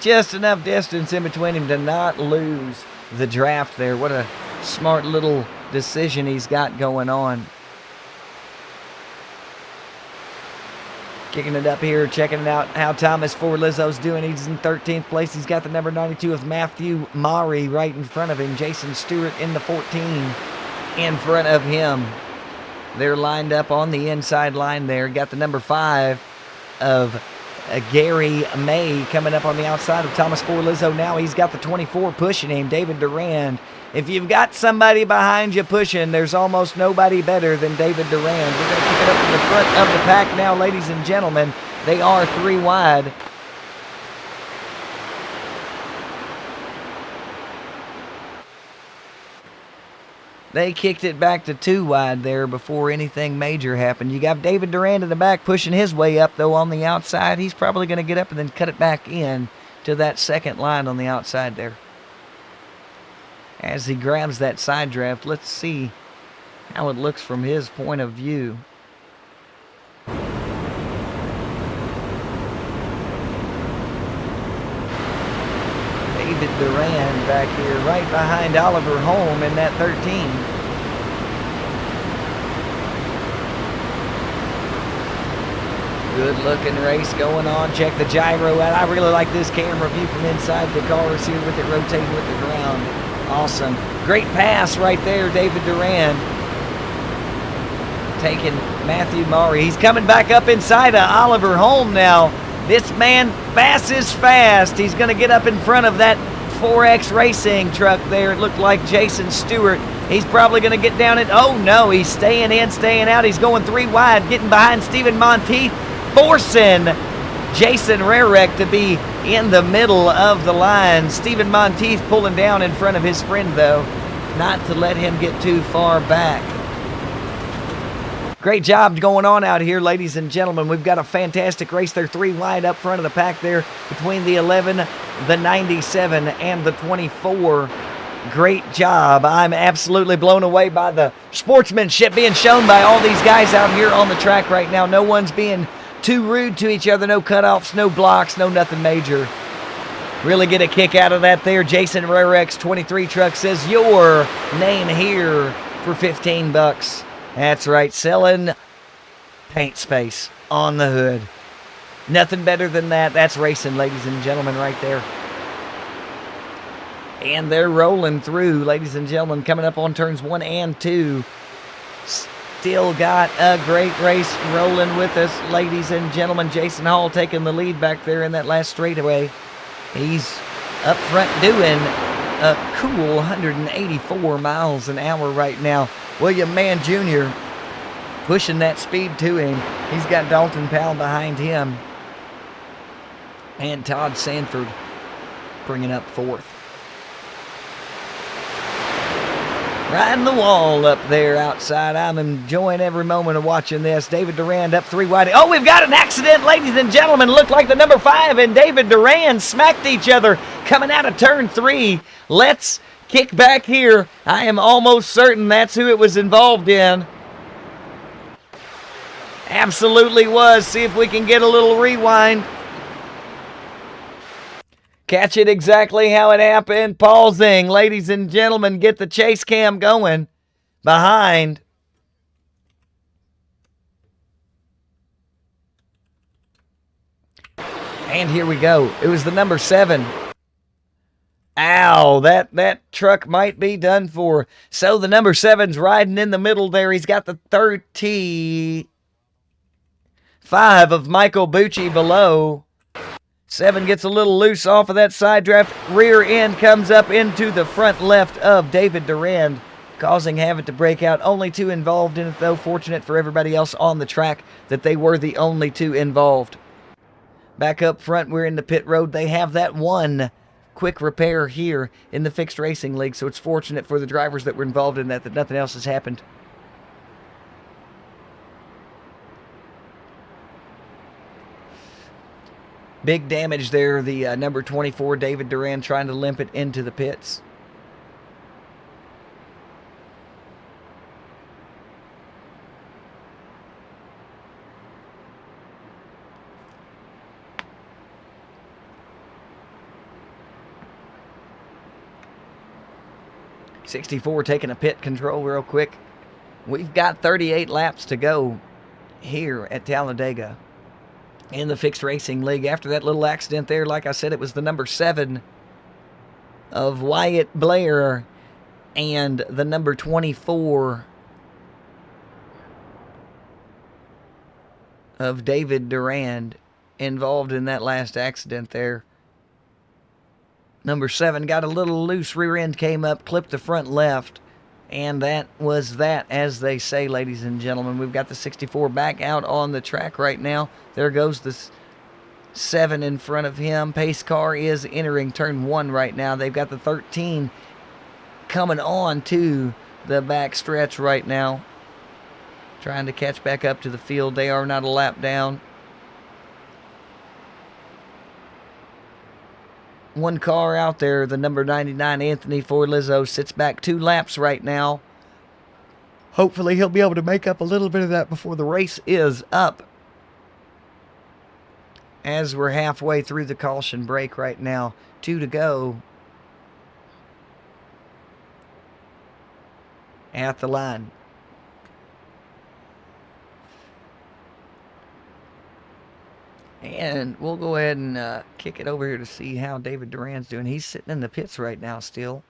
just enough distance in between him to not lose the draft there. What a smart little decision he's got going on. Kicking it up here, checking it out how Thomas Forlizzo's doing. He's in 13th place. He's got the number 92 of Matthew Maury right in front of him. Jason Stewart in the 14 in front of him. They're lined up on the inside line there. Got the number 5 of Gary May coming up on the outside of Thomas Forlizzo. Now he's got the 24 pushing him, David Durand. If you've got somebody behind you pushing, there's almost nobody better than David Durand. We're going to kick it up to the front of the pack now, ladies and gentlemen. They are 3 wide. They kicked it back to 2 wide there before anything major happened. You got David Durand in the back pushing his way up, though, on the outside. He's probably going to get up and then cut it back in to that second line on the outside there. As he grabs that side draft, let's see how it looks from his point of view. David Durand back here right behind Oliver Holm in that 13. Good looking race going on. Check the gyro out. I really like this camera view from inside the cars here with it rotating with the ground. Awesome. Great pass right there, David Durand. Taking Matthew Maury. He's coming back up inside of Oliver Holm now. This man fast is fast. He's going to get up in front of that 4X Racing truck there. It looked like Jason Stewart. He's probably going to get down it. Oh, no. He's staying in, staying out. He's going 3 wide, getting behind Stephen Monteith, forcing Jason Rarek to be in the middle of the line. Stephen Monteith pulling down in front of his friend, though, not to let him get too far back. Great job going on out here, ladies and gentlemen. We've got a fantastic race. They're 3 wide up front of the pack there between the 11, the 97, and the 24. Great job. I'm absolutely blown away by the sportsmanship being shown by all these guys out here on the track right now. No one's being too rude to each other. No cutoffs, no blocks, no nothing major. Really get a kick out of that there. Jason Rarek's 23 truck says your name here for $15. That's right, selling paint space on the hood. Nothing better than that. That's racing, ladies and gentlemen, right there. And they're rolling through, ladies and gentlemen, coming up on turns 1 and 2. Still got a great race rolling with us, ladies and gentlemen. Jason Hall taking the lead back there in that last straightaway. He's up front doing a cool 184 miles an hour right now. William Mann Jr. pushing that speed to him. He's got Dalton Powell behind him. And Todd Sanford bringing up 4th. Riding the wall up there outside. I'm enjoying every moment of watching this. David Durand up 3 wide. Oh, we've got an accident, ladies and gentlemen. Looked like the number 5 and David Durand smacked each other coming out of turn 3. Let's kick back here. I am almost certain that's who it was involved in. Absolutely was. See if we can get a little rewind. Catch it exactly how it happened. Pausing. Ladies and gentlemen, get the chase cam going. Behind. And here we go. It was the number 7. Ow, that truck might be done for. So the number 7's riding in the middle there. He's got the 35 of Michael Bucci below. 7 gets a little loose off of that side draft. Rear end comes up into the front left of David Durand, causing Havoc to break out. Only 2 involved in it, though. Fortunate for everybody else on the track that they were the only 2 involved. Back up front, we're in the pit road. They have that one quick repair here in the Fixed Racing League, so it's fortunate for the drivers that were involved in that nothing else has happened. Big damage there, the number 24, David Durand, trying to limp it into the pits. '64 taking a pit control real quick. We've got 38 laps to go here at Talladega in the Fixed Racing League. After that little accident there, like I said, it was the number 7 of Wyatt Blair and the number 24 of David Durand involved in that last accident there. Number 7 got a little loose. Rear end came up, clipped the front left. And that was that, as they say, ladies and gentlemen. We've got the 64 back out on the track right now. There goes the 7 in front of him. Pace car is entering turn 1 right now. They've got the 13 coming on to the back stretch right now, trying to catch back up to the field. They are not a lap down. One car out there, the number 99, Anthony Forlizzo, sits back 2 laps right now. Hopefully he'll be able to make up a little bit of that before the race is up. As we're halfway through the caution break right now, 2 to go at the line. And we'll go ahead and kick it over here to see how David Durand's doing. He's sitting in the pits right now still.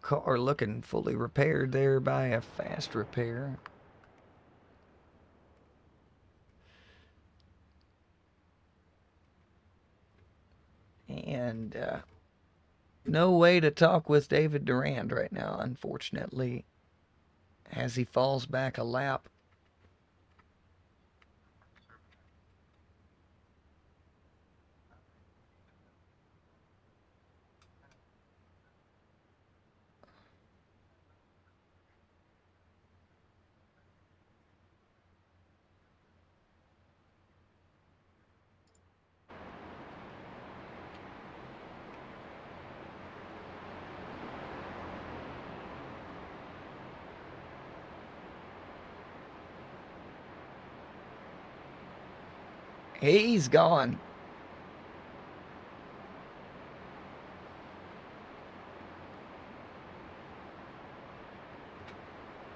Car looking fully repaired there by a fast repair. And no way to talk with David Durand right now, unfortunately, as he falls back a lap. He's gone.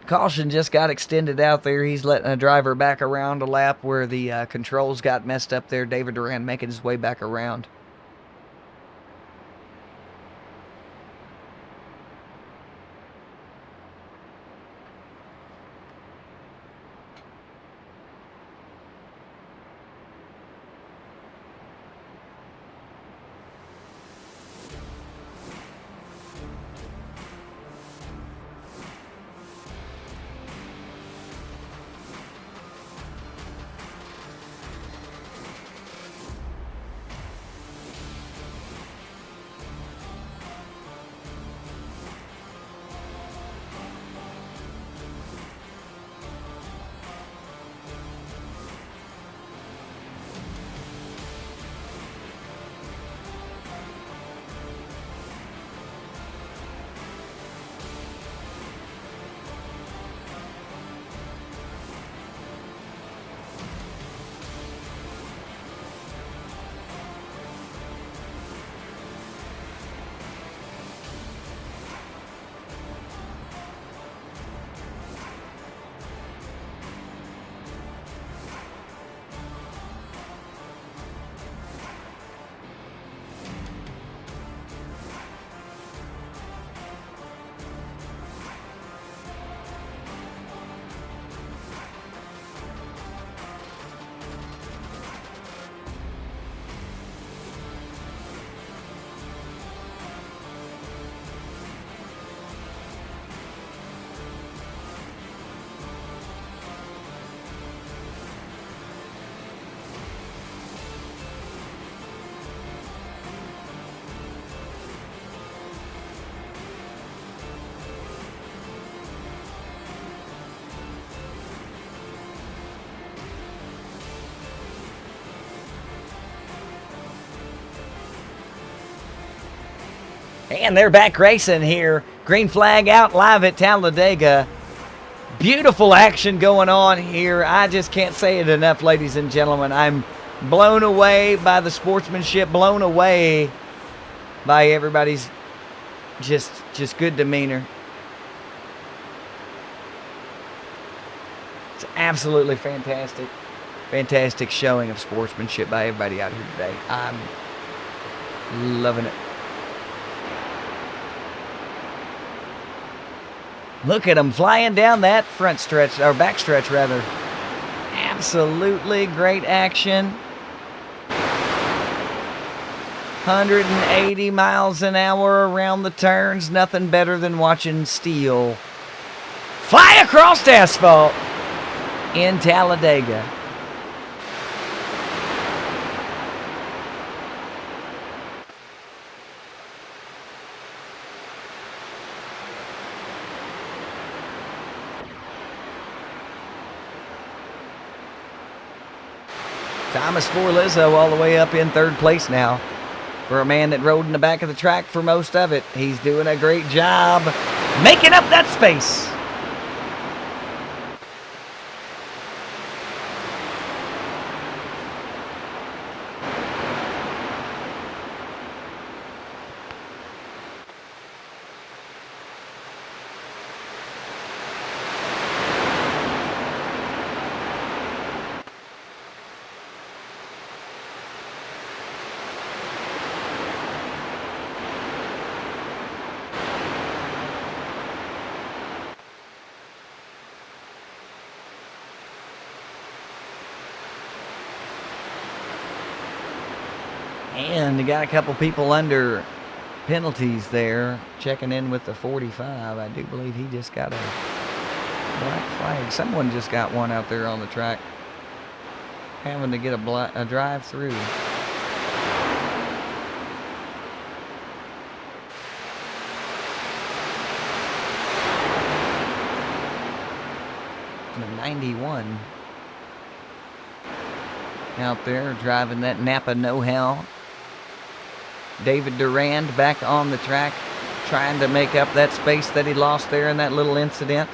Caution just got extended out there. He's letting a driver back around a lap where the controls got messed up there. David Durand making his way back around. And they're back racing here. Green flag out live at Talladega. Beautiful action going on here. I just can't say it enough, ladies and gentlemen. I'm blown away by the sportsmanship, blown away by everybody's just good demeanor. It's absolutely fantastic. Fantastic showing of sportsmanship by everybody out here today. I'm loving it. Look at them flying down that front stretch, or back stretch rather. Absolutely great action. 180 miles an hour around the turns. Nothing better than watching steel fly across asphalt in Talladega. Thomas Forlizzo all the way up in third place now. For a man that rode in the back of the track for most of it, he's doing a great job making up that space. And you got a couple people under penalties there, checking in with the 45. I do believe he just got a black flag. Someone just got one out there on the track, having to get a drive-through. The 91 out there driving that Napa know-how. David Durand back on the track, trying to make up that space that he lost there in that little incident.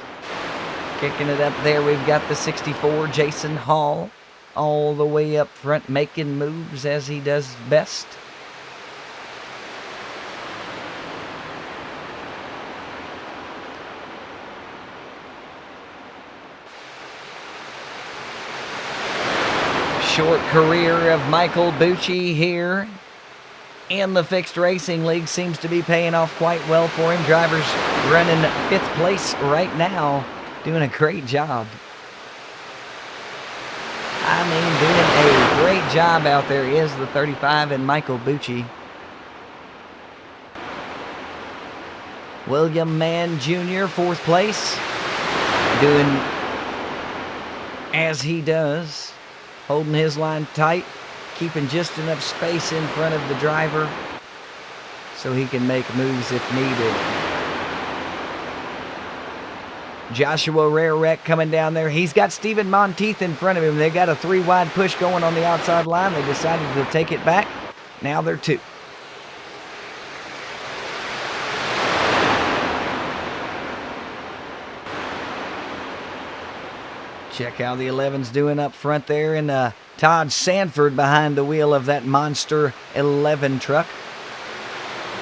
Kicking it up there, we've got the 64, Jason Hall, all the way up front, making moves as he does best. Short career of Michael Bucci here in the Fixed Racing League seems to be paying off quite well for him. Drivers running 5th place right now, doing a great job. I mean, doing a great job out there is the 35 and Michael Bucci. William Mann Jr., 4th place, doing as he does, holding his line tight, keeping just enough space in front of the driver so he can make moves if needed. Joshua Rarek coming down there. He's got Stephen Monteith in front of him. They got a 3-wide push going on the outside line. They decided to take it back. Now they're 2. Check how the 11's doing up front there, and Todd Sanford behind the wheel of that monster 11 truck.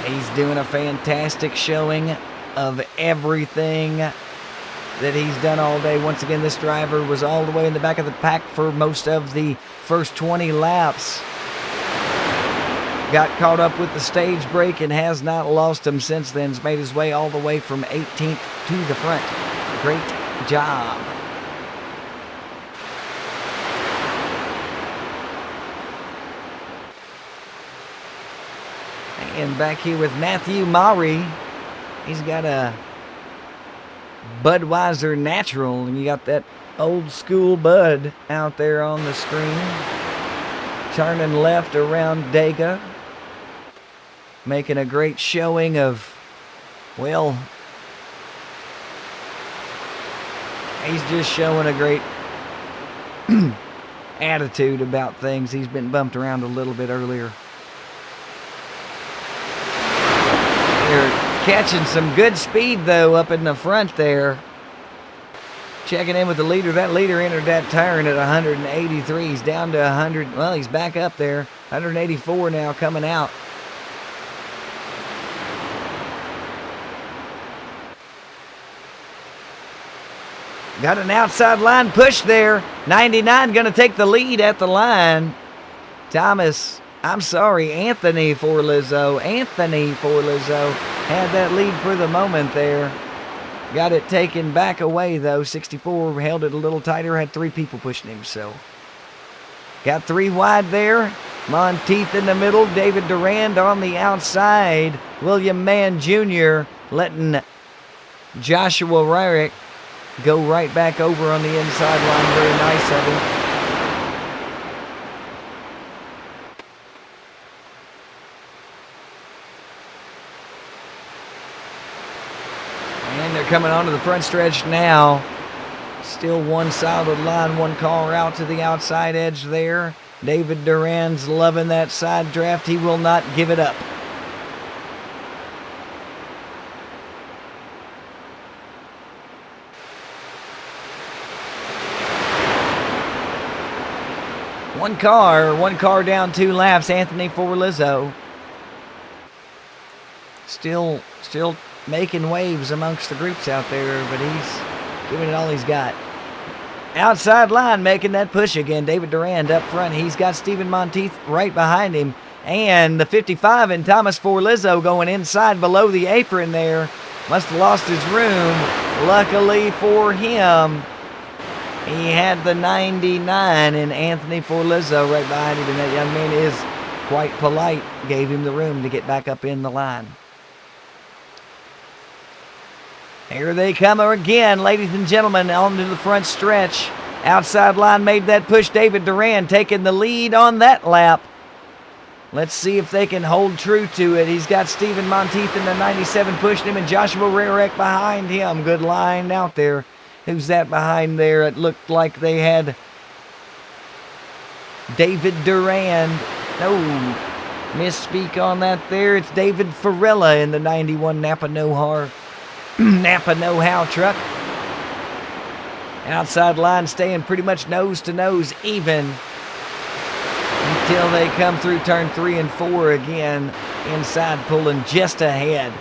He's doing a fantastic showing of everything that he's done all day. Once again, this driver was all the way in the back of the pack for most of the first 20 laps. Got caught up with the stage brake and has not lost him since then. He's made his way all the way from 18th to the front. Great job. And back here with Matthew Maury, he's got a Budweiser Natural, and you got that old school Bud out there on the screen. Turning left around Dega, making a great showing of, well, he's just showing a great attitude about things. He's been bumped around a little bit earlier. Catching some good speed, though, up in the front there. Checking in with the leader. That leader entered that turn at 183. He's down to 100. Well, he's back up there. 184 now coming out. Got an outside line push there. 99 going to take the lead at the line. Anthony Forlizzo. Anthony Forlizzo had that lead for the moment there. Got it taken back away, though. 64 held it a little tighter. Had 3 people pushing him, so. Got 3 wide there. Monteith in the middle. David Durand on the outside. William Mann Jr. letting Joshua Ryrick go right back over on the inside line. Very nice of him. And they're coming onto the front stretch now. Still one solid line, 1 car out to the outside edge there. David Durand's loving that side draft. He will not give it up. One car down 2 laps. Anthony Forlizzo still making waves amongst the groups out there, but he's giving it all he's got. Outside line making that push again. David Durand up front. He's got Stephen Monteith right behind him. And the 55 and Thomas Forlizzo going inside below the apron there. Must have lost his room. Luckily for him, he had the 99 and Anthony Forlizzo right behind him, and that young man is quite polite. Gave him the room to get back up in the line. Here they come again, ladies and gentlemen, onto the front stretch. Outside line made that push. David Durand taking the lead on that lap. Let's see if they can hold true to it. He's got Stephen Monteith in the 97 pushing him, and Joshua Rarek behind him. Good line out there. Who's that behind there? It looked like they had David Durand. No, misspeak on that there. It's David Farella in the 91 Napa Know-How truck. Outside line staying pretty much nose to nose even until they come through turn 3 and 4 again. Inside pulling just ahead.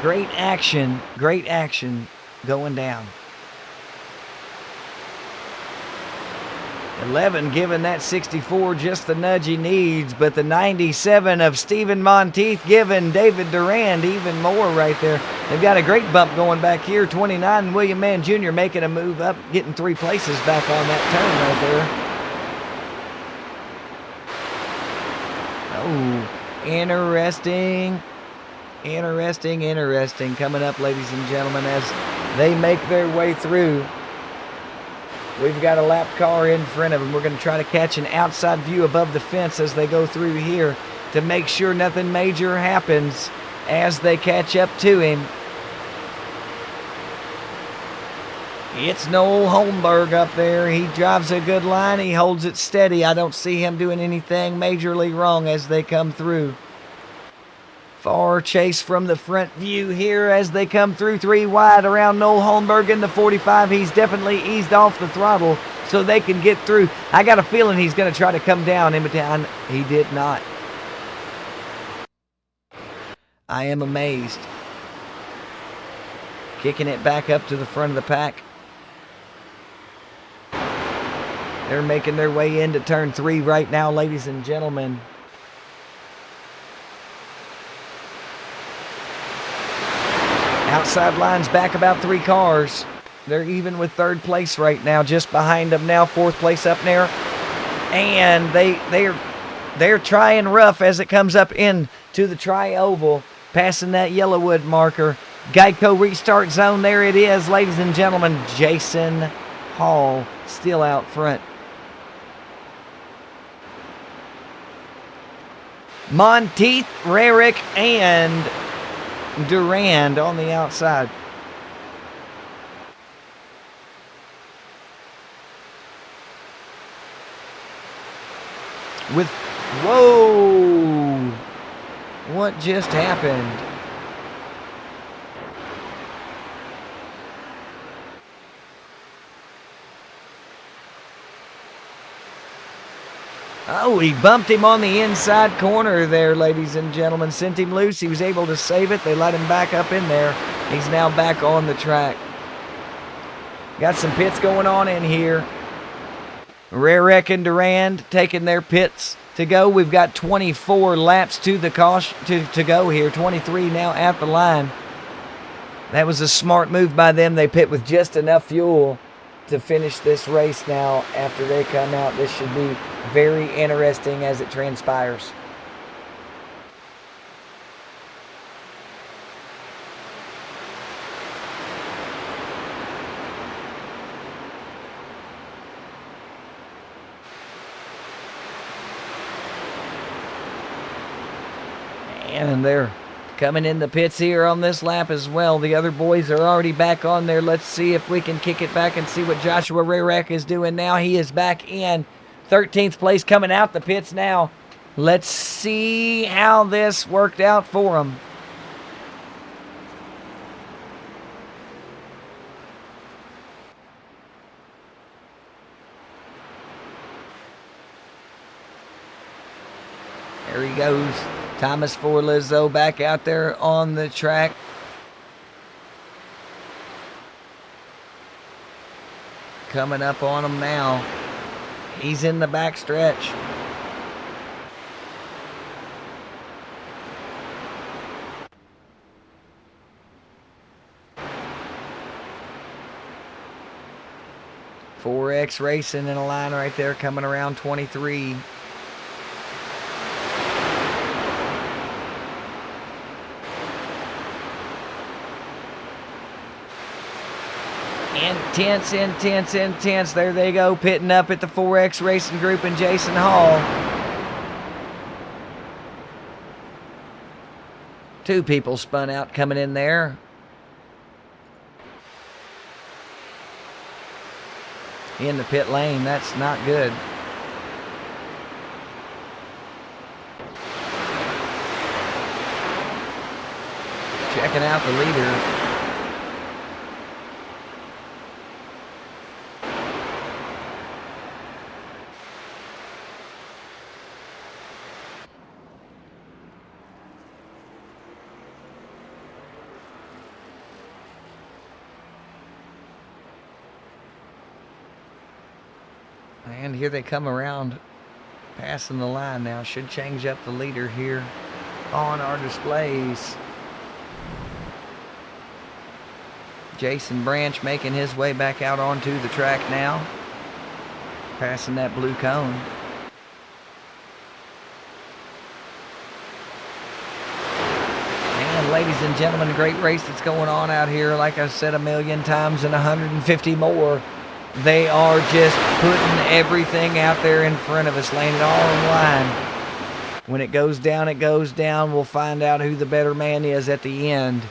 Great action going down. 11 giving that 64 just the nudge he needs, but the 97 of Stephen Monteith giving David Durand even more right there. They've got a great bump going back here. 29 William Mann Jr. making a move up, getting 3 places back on that turn right there. Oh, interesting coming up, ladies and gentlemen, as they make their way through. We've got a lap car in front of them. We're going to try to catch an outside view above the fence as they go through here to make sure nothing major happens as they catch up to him. It's Noel Holmberg up there. He drives a good line. He holds it steady. I don't see him doing anything majorly wrong as they come through. Far chase from the front view here as they come through 3 wide around Noel Holmberg in the 45. He's definitely eased off the throttle so they can get through. I got a feeling he's going to try to come down in between. He did not. I am amazed. Kicking it back up to the front of the pack. They're making their way into turn 3 right now, ladies and gentlemen. Outside line's back about 3 cars. They're even with 3rd place right now, just behind them now, 4th place up there. And they're trying rough as it comes up into the tri-oval, passing that Yellowwood marker. Geico restart zone, there it is, ladies and gentlemen. Jason Hall still out front. Monteith, Rarick, and Durand on the outside. with, whoa, what just happened? Oh, he bumped him on the inside corner there, ladies and gentlemen. Sent him loose. He was able to save it. They let him back up in there. He's now back on the track. Got some pits going on in here. Rarek and Durand taking their pits to go. We've got 24 laps to the caution to go here. 23 now at the line. That was a smart move by them. They pit with just enough fuel to finish this race now after they come out. This should be very interesting as it transpires. And they're coming in the pits here on this lap as well. The other boys are already back on there. Let's see if we can kick it back and see what Joshua Rarek is doing now. He is back in 13th place, coming out the pits now. Let's see how this worked out for him. There he goes. Thomas Forlizzo back out there on the track. Coming up on him now. He's in the back stretch. T.F.R.L Racing in a line right there, coming around 23. Intense. There they go, pitting up at the T.F.R.L Racing Group and Jason Hall. Two people spun out coming in there. In the pit lane, that's not good. Checking out the leader. And here they come around, passing the line now. Should change up the leader here on our displays. Jason Branch making his way back out onto the track now, passing that blue cone. And ladies and gentlemen, great race that's going on out here. Like I said a million times and 150 more. They are just putting everything out there in front of us, laying it all in line. When it goes down, it goes down. We'll find out who the better man is at the end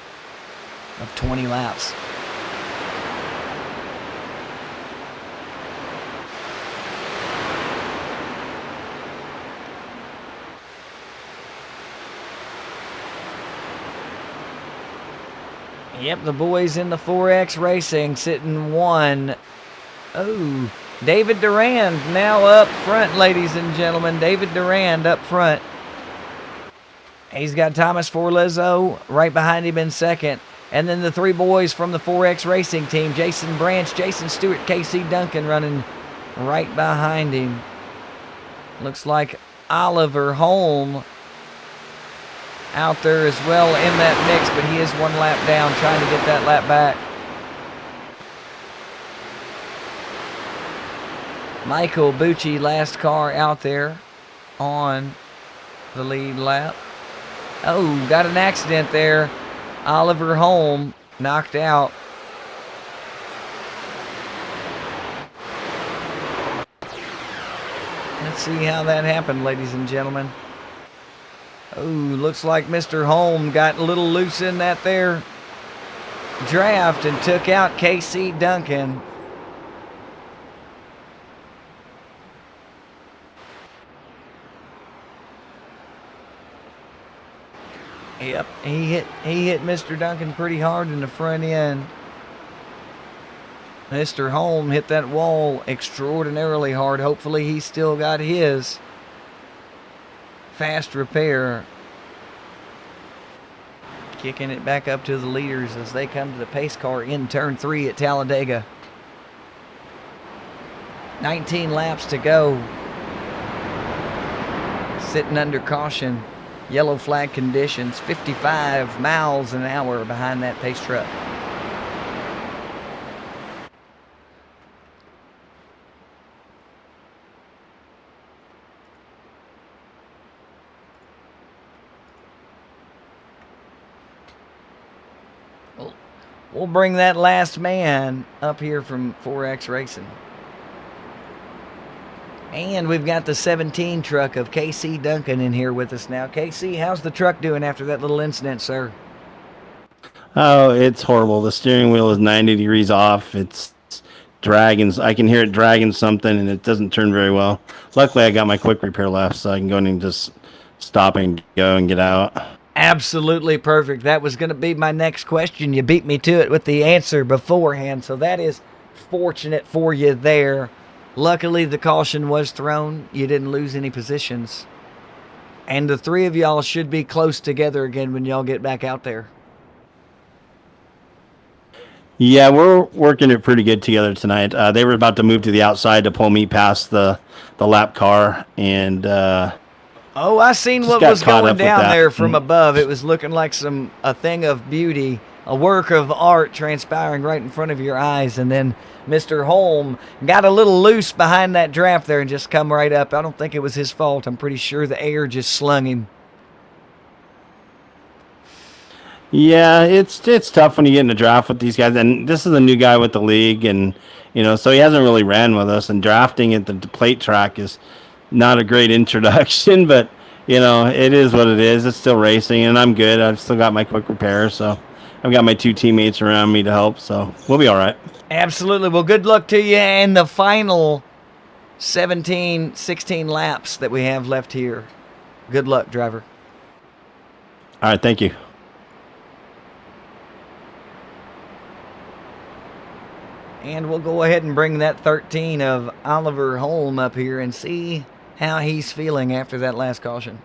of 20 laps. Yep, the boys in the T.F.R.L Racing sitting one. Oh, David Durand now up front, ladies and gentlemen. David Durand up front. He's got Thomas Forlizzo right behind him in second. And then the three boys from the T.F.R.L Racing team, Jason Branch, Jason Stewart, Casey Duncan running right behind him. Looks like Oliver Holm out there as well in that mix, but he is one lap down, trying to get that lap back. Michael Bucci, last car out there on the lead lap. Oh, got an accident there. Oliver Holm knocked out. Let's see how that happened, ladies and gentlemen. Oh, looks like Mr. Holm got a little loose in that there draft and took out Casey Duncan. Yep, he hit Mr. Duncan pretty hard in the front end. Mr. Holm hit that wall extraordinarily hard. Hopefully he's still got his fast repair. Kicking it back up to the leaders as they come to the pace car in turn 3 at Talladega. 19 laps to go. Sitting under caution. Yellow flag conditions. 55 miles an hour behind that pace truck. We'll bring that last man up here from 4X Racing. And we've got the 17 truck of KC Duncan in here with us now. KC, how's the truck doing after that little incident, sir? Oh, it's horrible. The steering wheel is 90 degrees off. It's dragging. I can hear it dragging something, and it doesn't turn very well. Luckily, I got my quick repair left, so I can go in and just stop and go and get out. Absolutely perfect. That was going to be my next question. You beat me to it with the answer beforehand, so that is fortunate for you there. Luckily, the caution was thrown. You didn't lose any positions. And the three of y'all should be close together again when y'all get back out there. Yeah, we're working it pretty good together tonight. They were about to move to the outside to pull me past the lap car, and oh, I seen what was going down there from above. It was looking like a thing of beauty, a work of art transpiring right in front of your eyes, and then Mr. Holm got a little loose behind that draft there and just come right up. I don't think it was his fault. I'm pretty sure the air just slung him. Yeah, it's tough when you get in a draft with these guys, and this is a new guy with the league, and so he hasn't really ran with us, and drafting at the plate track is not a great introduction, but it is what it is. It's still racing, and I'm good. I've still got my quick repair, so I've got my two teammates around me to help, so we'll be all right. Absolutely. Well, good luck to you and the final 16 laps that we have left here. Good luck, driver. All right, thank you. And we'll go ahead and bring that 13 of Oliver Holm up here and see how he's feeling after that last caution.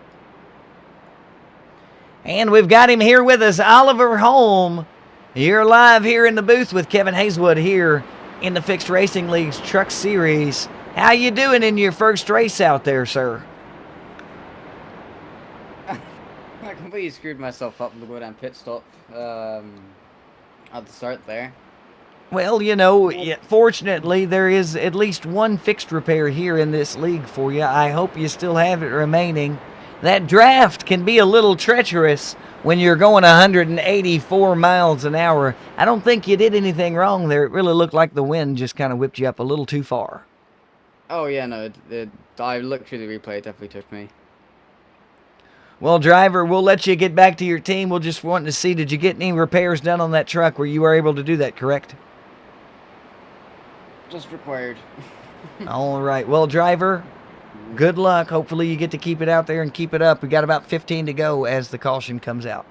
And we've got him here with us, Oliver Holm. You're live here in the booth with Kevin Hazelwood here in the Fixed Racing League's Truck Series. How you doing in your first race out there, sir? I completely screwed myself up with the go down pit stop at the start there. Well, fortunately, there is at least one fixed repair here in this league for you. I hope you still have it remaining. That draft can be a little treacherous when you're going 184 miles an hour. I don't think you did anything wrong there. It really looked like the wind just kind of whipped you up a little too far. Oh, yeah, no. I looked through the replay. It definitely took me. Well, driver, we'll let you get back to your team. We'll just want to see, did you get any repairs done on that truck where you were able to do that, correct? Just required. All right. Well, driver, good luck. Hopefully you get to keep it out there and keep it up. We got about 15 to go as the caution comes out.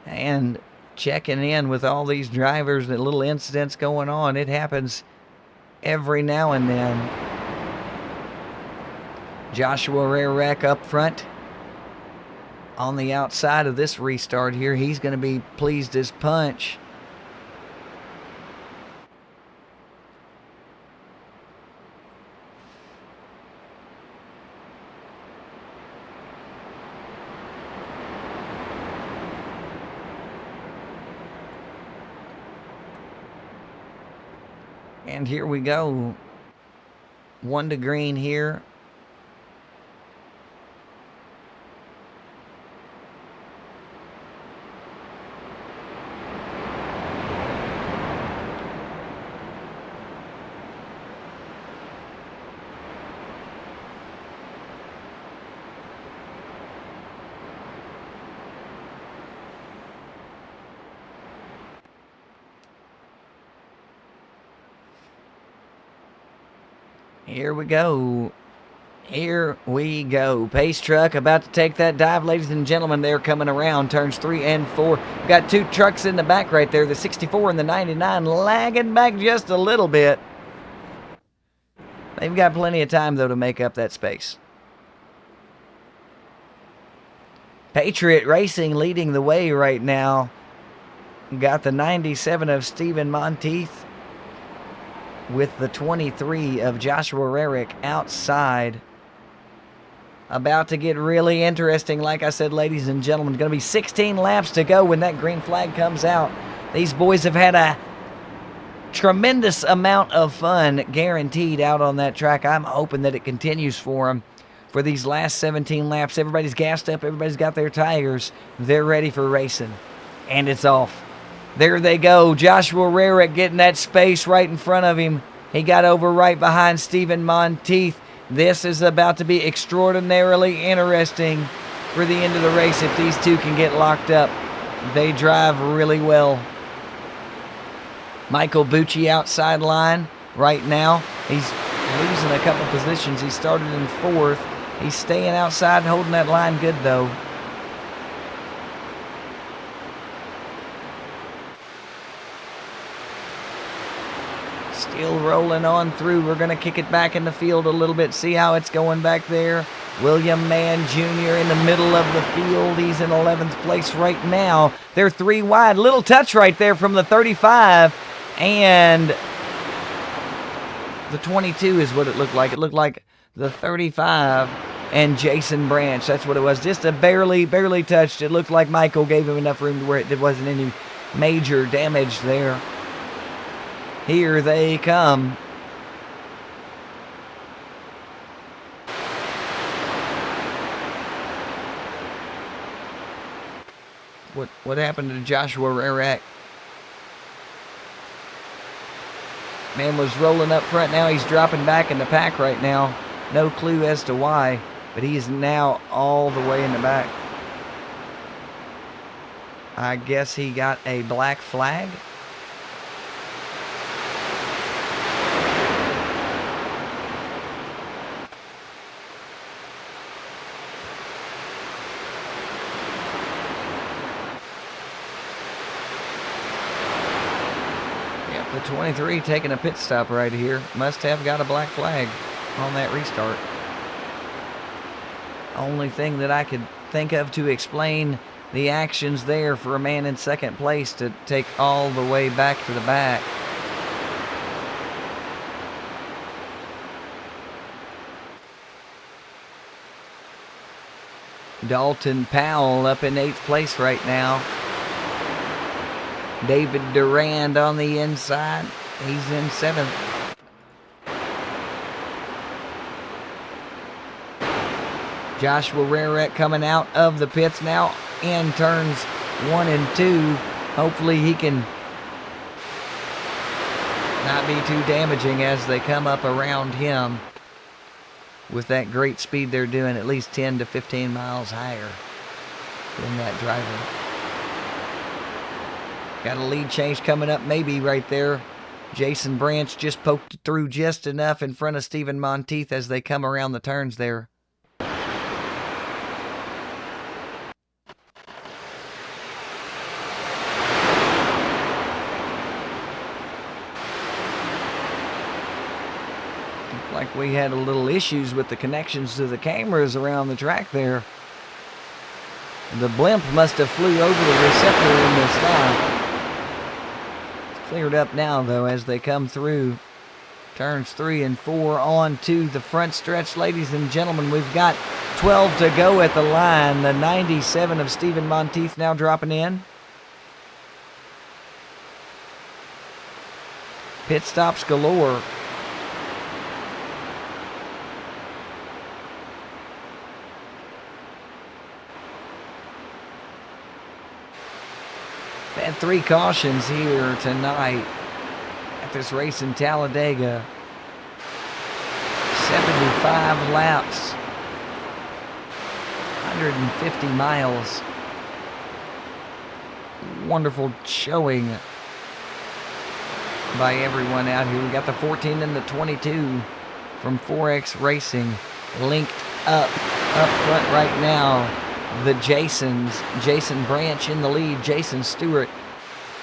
And checking in with all these drivers and little incidents going on. It happens every now and then. Joshua Rarek up front. On the outside of this restart here, he's going to be pleased as punch. And here we go. 1 to green here. Here we go. Here we go. Pace truck about to take that dive, ladies and gentlemen. They're coming around turns 3 and 4. We've got two trucks in the back right there. The 64 and the 99 lagging back just a little bit. They've got plenty of time, though, to make up that space. Patriot Racing leading the way right now. Got the 97 of Stephen Monteith with the 23 of Joshua Rarick outside. About to get really interesting, like I said, ladies and gentlemen. Going to be 16 laps to go when that green flag comes out. These boys have had a tremendous amount of fun guaranteed out on that track. I'm hoping that it continues for them for these last 17 laps. Everybody's gassed up. Everybody's got their tires. They're ready for racing. And it's off. There they go. Joshua Rarick getting that space right in front of him. He got over right behind Stephen Monteith. This is about to be extraordinarily interesting for the end of the race if these two can get locked up. They drive really well. Michael Bucci outside line right now. He's losing a couple positions. He started in 4th. He's staying outside, holding that line good, though. Still rolling on through. We're going to kick it back in the field a little bit, see how it's going back there. William Mann Jr. in the middle of the field. He's in 11th place right now. They're 3 wide. Little touch right there from the 35. And the 22 is what it looked like. It looked like the 35 and Jason Branch. That's what it was. Just a barely touched. It looked like Michael gave him enough room to where it wasn't any major damage there. Here they come. What happened to Joshua Rarick? Man was rolling up front. Now he's dropping back in the pack right now. No clue as to why, but he is now all the way in the back. I guess he got a black flag. The 23 taking a pit stop right here. Must have got a black flag on that restart. Only thing that I could think of to explain the actions there for a man in 2nd place to take all the way back to the back. Dalton Powell up in 8th place right now. David Durand on the inside. He's in 7th. Joshua Rarick coming out of the pits now in turns 1 and 2. Hopefully he can not be too damaging as they come up around him with that great speed they're doing, at least 10 to 15 miles higher than that driver. Got a lead change coming up maybe right there. Jason Branch just poked through just enough in front of Stephen Monteith as they come around the turns there. Looked like we had a little issues with the connections to the cameras around the track there. The blimp must have flew over the receptor in the sky. Cleared up now, though, as they come through turns 3 and 4 on to the front stretch. Ladies and gentlemen, we've got 12 to go at the line. The 97 of Stephen Monteith now dropping in. Pit stops galore. Had 3 cautions here tonight at this race in Talladega. 75 laps, 150 miles. Wonderful showing by everyone out here. We got the 14 and the 22 from Pheonix Racing linked up front right now. The Jasons. Jason Branch in the lead. Jason Stewart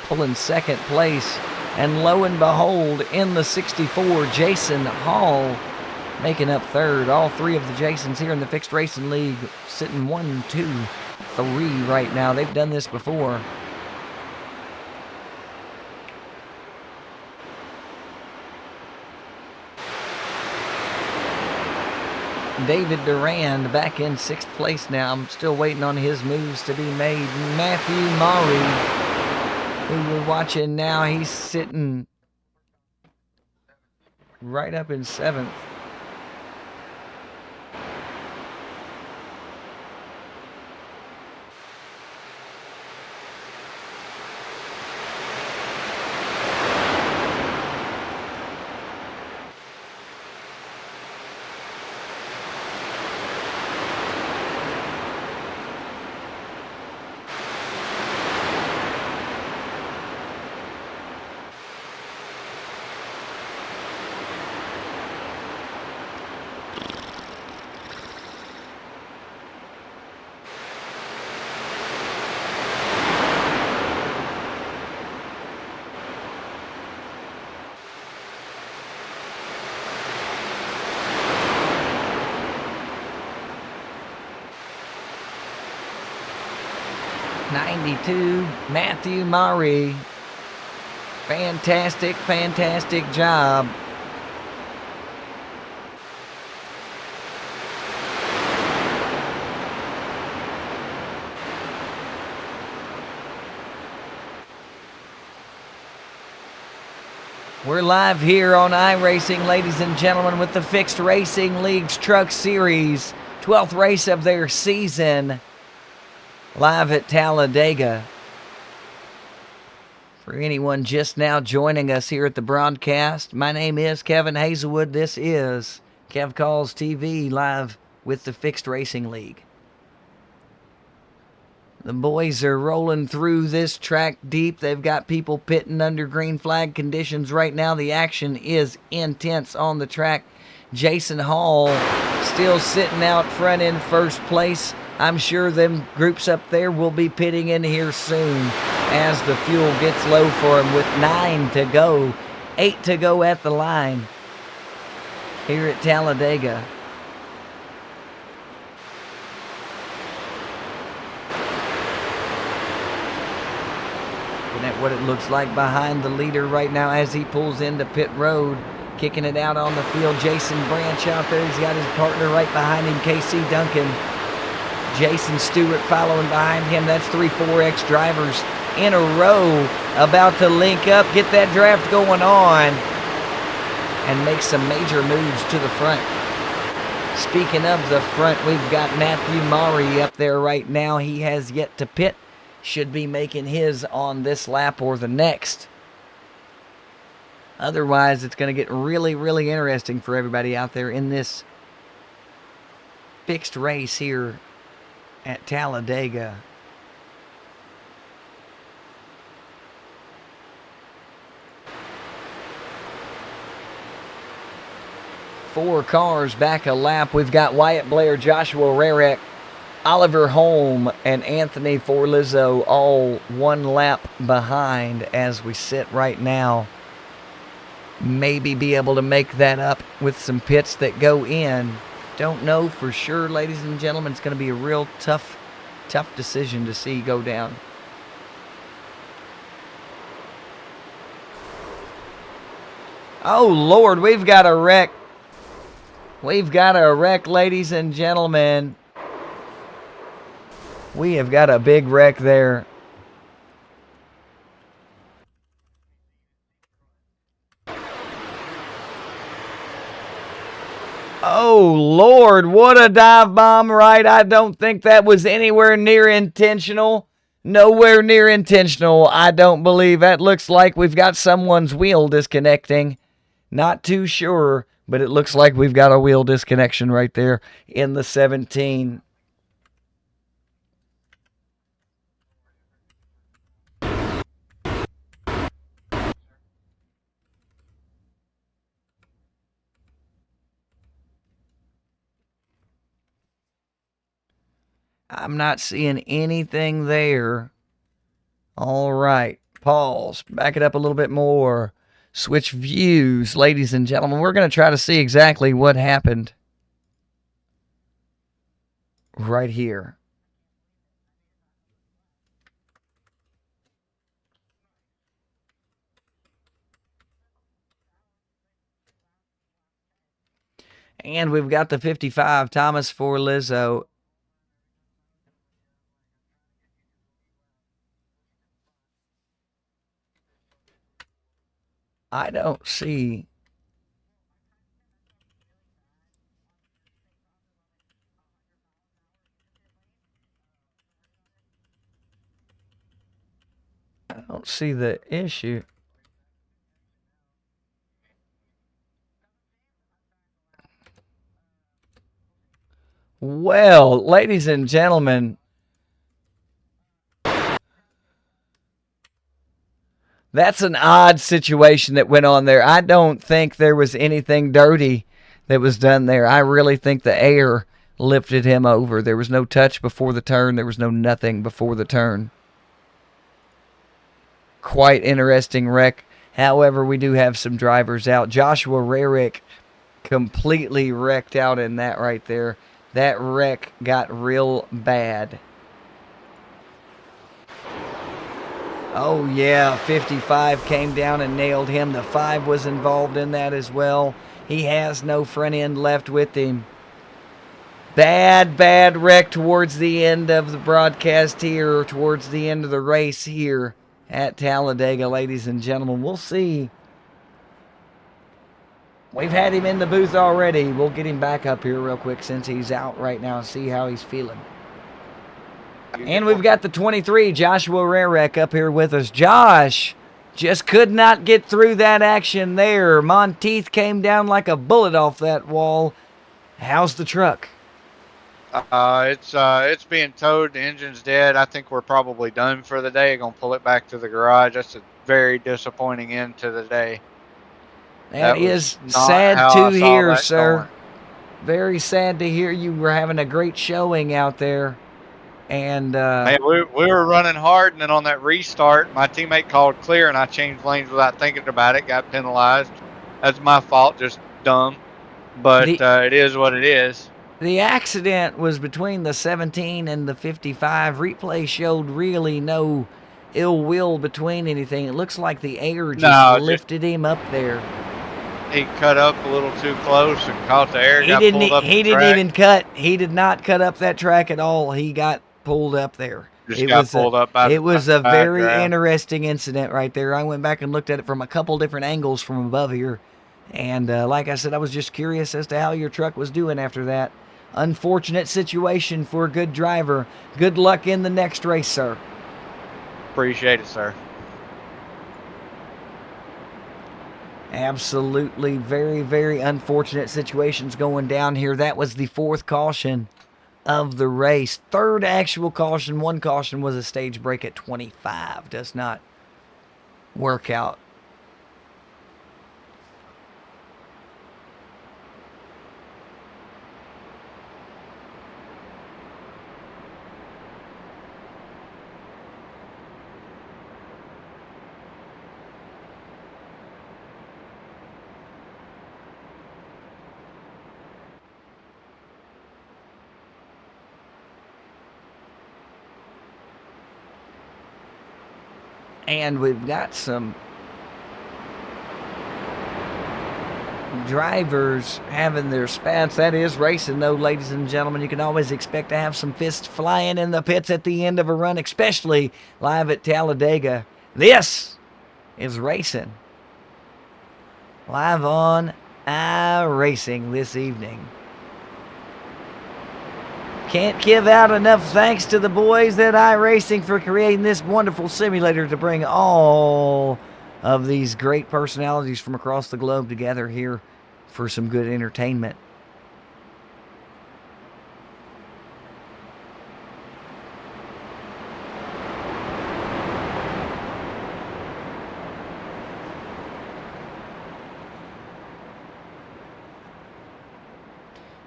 pulling second place. And lo and behold, in the 64, Jason Hall making up third. All three of the Jasons here in the Fixed Racing League sitting 1, 2, 3 right now. They've done this before. David Durand back in 6th place now. I'm still waiting on his moves to be made. Matthew Maury, who we're watching now, he's sitting right up in 7th. Matthew Maury. Fantastic job. We're live here on iRacing, ladies and gentlemen, with the Fixed Racing League's Truck Series, 12th race of their season, live at Talladega. For anyone just now joining us here at the broadcast, my name is Kevin Hazelwood. This is Kev Calls TV, live with the Fixed Racing League. The boys are rolling through this track deep. They've got people pitting under green flag conditions right now. The action is intense on the track. Jason Hall still sitting out front in first place. I'm sure them groups up there will be pitting in here soon as the fuel gets low for him with 9 to go. 8 to go at the line here at Talladega. Looking at what it looks like behind the leader right now as he pulls into pit road. Kicking it out on the field. Jason Branch out there. He's got his partner right behind him, KC Duncan. Jason Stewart following behind him. That's 3 Pheonix drivers in a row about to link up, get that draft going on, and make some major moves to the front. Speaking of the front, we've got Matthew Maury up there right now. He has yet to pit. Should be making his on this lap or the next. Otherwise, it's going to get really, really interesting for everybody out there in this fixed race here at Talladega. Four cars back a lap. We've got Wyatt Blair, Joshua Rarick, Oliver Holm, and Anthony Forlizzo all 1 lap behind as we sit right now. Maybe be able to make that up with some pits that go in. Don't know for sure, ladies and gentlemen. It's going to be a real tough decision to see go down. Oh, Lord, we've got a wreck. We've got a wreck, ladies and gentlemen. We have got a big wreck there. Oh, Lord, what a dive bomb, right? I don't think that was anywhere near intentional. Nowhere near intentional, I don't believe. That looks like we've got someone's wheel disconnecting. Not too sure, but it looks like we've got a wheel disconnection right there in the 17. I'm not seeing anything there. All right. Pause. Back it up a little bit more. Switch views, ladies and gentlemen. We're going to try to see exactly what happened right here. And we've got the 55, Thomas for Lizzo. I don't see. I don't see the issue. Well, ladies and gentlemen, that's an odd situation that went on there. I don't think there was anything dirty that was done there. I really think the air lifted him over. There was no touch before the turn. There was no nothing before the turn. Quite interesting wreck. However, we do have some drivers out. Joshua Rarick completely wrecked out in that right there. That wreck got real bad. Oh, yeah, 55 came down and nailed him. The 5 was involved in that as well. He has no front end left with him. Bad wreck towards the end of the broadcast here, or towards the end of the race here at Talladega, ladies and gentlemen. We'll see. We've had him in the booth already. We'll get him back up here real quick since he's out right now and see how he's feeling. And we've got the 23, Joshua Rarick, up here with us. Josh just could not get through that action there. Monteith came down like a bullet off that wall. How's the truck? It's being towed. The engine's dead. I think we're probably done for the day. Gonna pull it back to the garage. That's a very disappointing end to the day. That is sad to hear, sir. Very sad to hear. You were having a great showing out there. And man, we were running hard, and then on that restart, my teammate called clear, and I changed lanes without thinking about it. Got penalized. That's my fault, just dumb. But it is what it is. The accident was between the 17 and the 55. Replay showed really no ill will between anything. It looks like the air just lifted him up there. He cut up a little too close and caught the air. He did not cut up that track at all. He got pulled up there. It was a very interesting incident right there. I went back and looked at it from a couple different angles from above here. And like I said, I was just curious as to how your truck was doing after that. Unfortunate situation for a good driver. Good luck in the next race, sir. Appreciate it, sir. Absolutely very, very unfortunate situations going down here. That was the 4th caution of the race. 3rd actual caution. 1 caution was a stage break at 25. Does not work out. And we've got some drivers having their spats. That is racing, though, ladies and gentlemen. You can always expect to have some fists flying in the pits at the end of a run, especially live at Talladega. This is racing. Live on iRacing this evening. Can't give out enough thanks to the boys at iRacing for creating this wonderful simulator to bring all of these great personalities from across the globe together here for some good entertainment.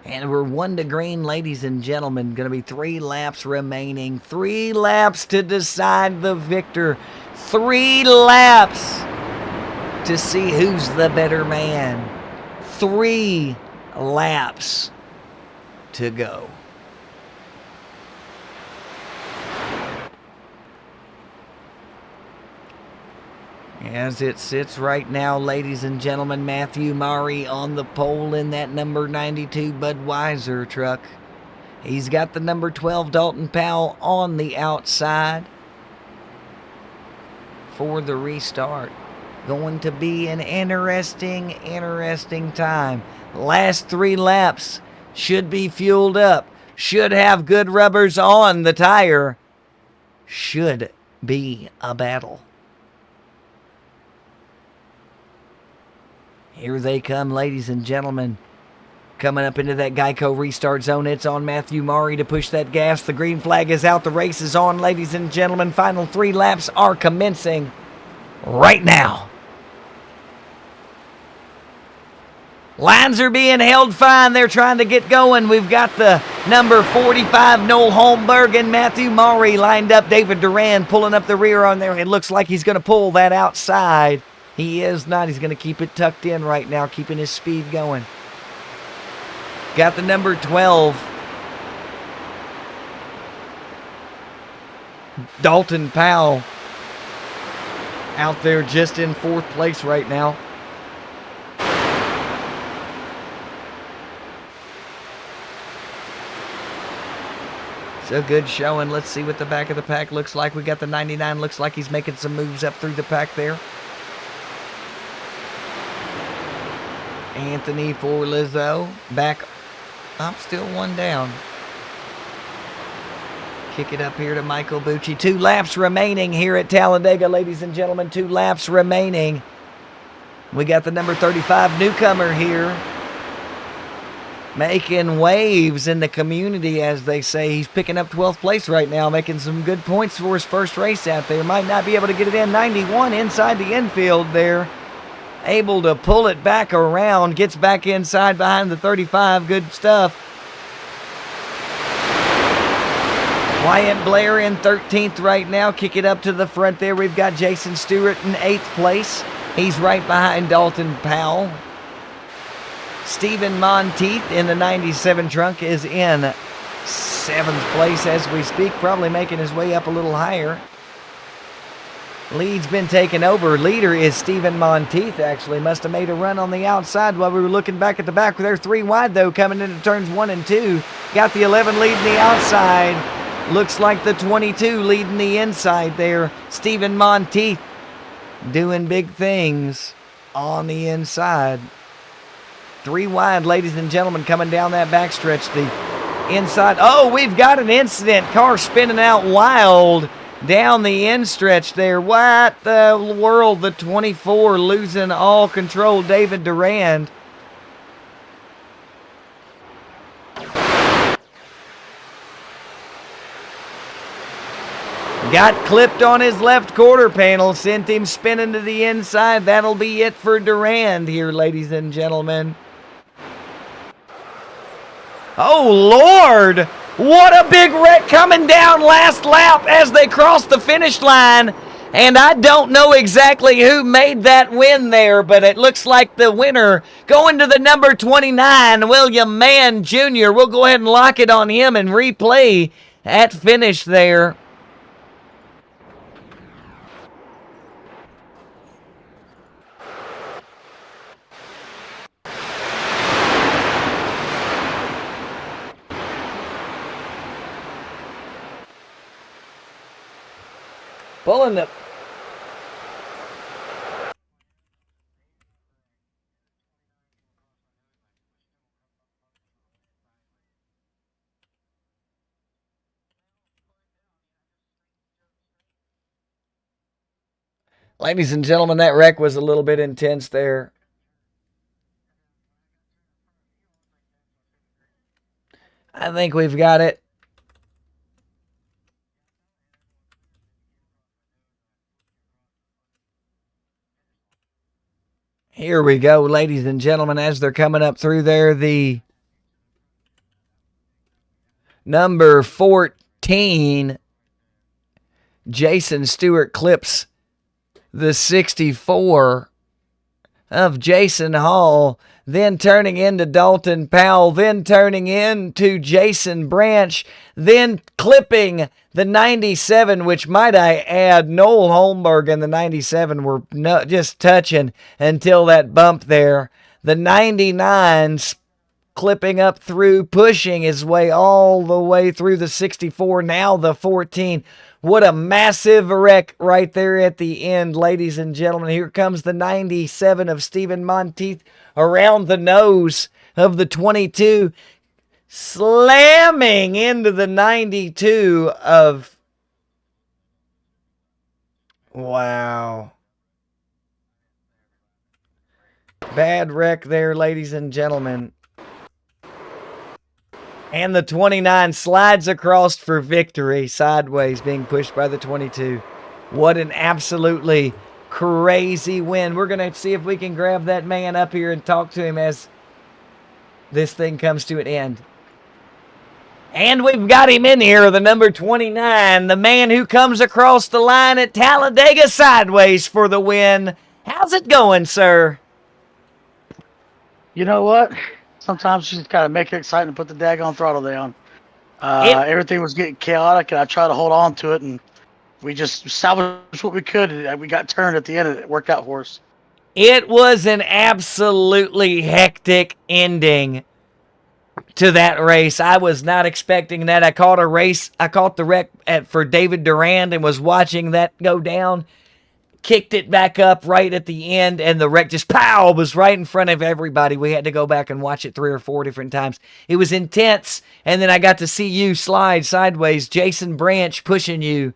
And we're 1 to green, ladies and gentlemen. Going to be 3 laps remaining. 3 laps to decide the victor. 3 laps to see who's the better man. 3 laps to go. As it sits right now, ladies and gentlemen, Matthew Murray on the pole in that number 92 Budweiser truck. He's got the number 12 Dalton Powell on the outside for the restart. Going to be an interesting time. Last 3 laps should be fueled up. Should have good rubbers on the tire. Should be a battle. Here they come, ladies and gentlemen. Coming up into that Geico restart zone. It's on Matthew Murray to push that gas. The green flag is out. The race is on, ladies and gentlemen. Final 3 laps are commencing right now. Lines are being held fine. They're trying to get going. We've got the number 45, Noel Holmberg, and Matthew Murray lined up. David Duran pulling up the rear on there. It looks like he's going to pull that outside. He is not. He's going to keep it tucked in right now, keeping his speed going. Got the number 12. Dalton Powell out there just in 4th place right now. So good showing. Let's see what the back of the pack looks like. We got the 99. Looks like he's making some moves up through the pack there. Anthony Forlizzo back up, still 1 down. Kick it up here to Michael Bucci. 2 laps remaining here at Talladega, ladies and gentlemen. 2 laps remaining. We got the number 35 newcomer here, making waves in the community, as they say. He's picking up 12th place right now, making some good points for his first race out there. Might not be able to get it in. 91 inside the infield there. Able to pull it back around. Gets back inside behind the 35. Good stuff. Wyatt Blair in 13th right now. Kick it up to the front there. We've got Jason Stewart in 8th place. He's right behind Dalton Powell. Stephen Monteith in the 97 trunk is in 7th place as we speak. Probably making his way up a little higher. Lead's been taken over. Leader is Stephen Monteith, actually. Must have made a run on the outside while we were looking back at the back. They're 3 wide, though, coming into turns 1 and 2. Got the 11 leading the outside. Looks like the 22 leading the inside there. Stephen Monteith doing big things on the inside. 3 wide, ladies and gentlemen, coming down that backstretch. The inside. Oh, we've got an incident. Car spinning out wild down the end stretch there. What the world? The 24 losing all control. David Durand. Got clipped on his left quarter panel. Sent him spinning to the inside. That'll be it for Durand here, ladies and gentlemen. Oh, Lord! What a big wreck coming down last lap as they cross the finish line. And I don't know exactly who made that win there, but it looks like the winner going to the number 29, William Mann Jr. We'll go ahead and lock it on him and replay at finish there. Pulling the... Ladies and gentlemen, that wreck was a little bit intense there. I think we've got it. Here we go, ladies and gentlemen, as they're coming up through there, the number 14, Jason Stewart clips the 64 of Jason Hall, then turning into Dalton Powell, then turning into Jason Branch, then clipping the 97, which might I add, Noel Holmberg and the 97 were just touching until that bump there. The 99's clipping up through, pushing his way all the way through the 64, now the 14. What a massive wreck right there at the end, ladies and gentlemen. Here comes the 97 of Stephen Monteith around the nose of the 22, slamming into the 92 of... Wow. Bad wreck there, ladies and gentlemen. And the 29 slides across for victory, sideways, being pushed by the 22. What an absolutely crazy win. We're going to see if we can grab that man up here and talk to him as this thing comes to an end. And we've got him in here, the number 29, the man who comes across the line at Talladega sideways for the win. How's it going, sir? You know what? Sometimes you just gotta make it exciting and put the daggone throttle down. Everything was getting chaotic, and I tried to hold on to it, and we just salvaged what we could, and we got turned at the end, and it worked out for us. It was an absolutely hectic ending to that race. I was not expecting that. I caught the wreck for David Durand and was watching that go down. Kicked it back up right at the end, and the wreck just pow was right in front of everybody. We had to go back and watch it 3 or 4 different times. It was intense, and then I got to see you slide sideways, Jason Branch pushing you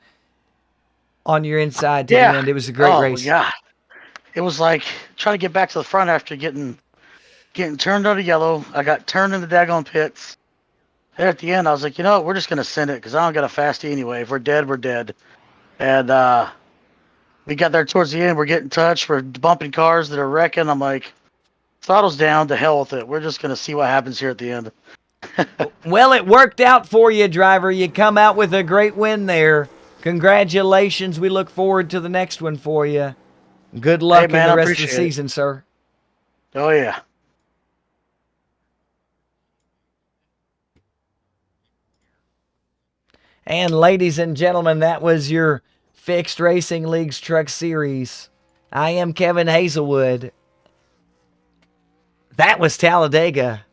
on your inside to the end. It was a great race. Yeah, it was like trying to get back to the front after getting turned on to yellow. I got turned in the daggone pits. There at the end, I was like, you know what? We're just gonna send it because I don't got a fastie anyway. If we're dead, we're dead. And we got there towards the end. We're getting touched. We're bumping cars that are wrecking. I'm like, throttle's down. To hell with it. We're just going to see what happens here at the end. Well, it worked out for you, driver. You come out with a great win there. Congratulations. We look forward to the next one for you. Good luck in the rest of the season, sir. Oh, yeah. And ladies and gentlemen, that was your Fixed Racing League's Truck Series. I am Kevin Hazelwood. That was Talladega.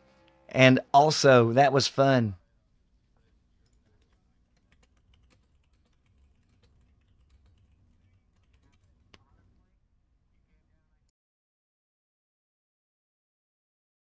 And also, that was fun.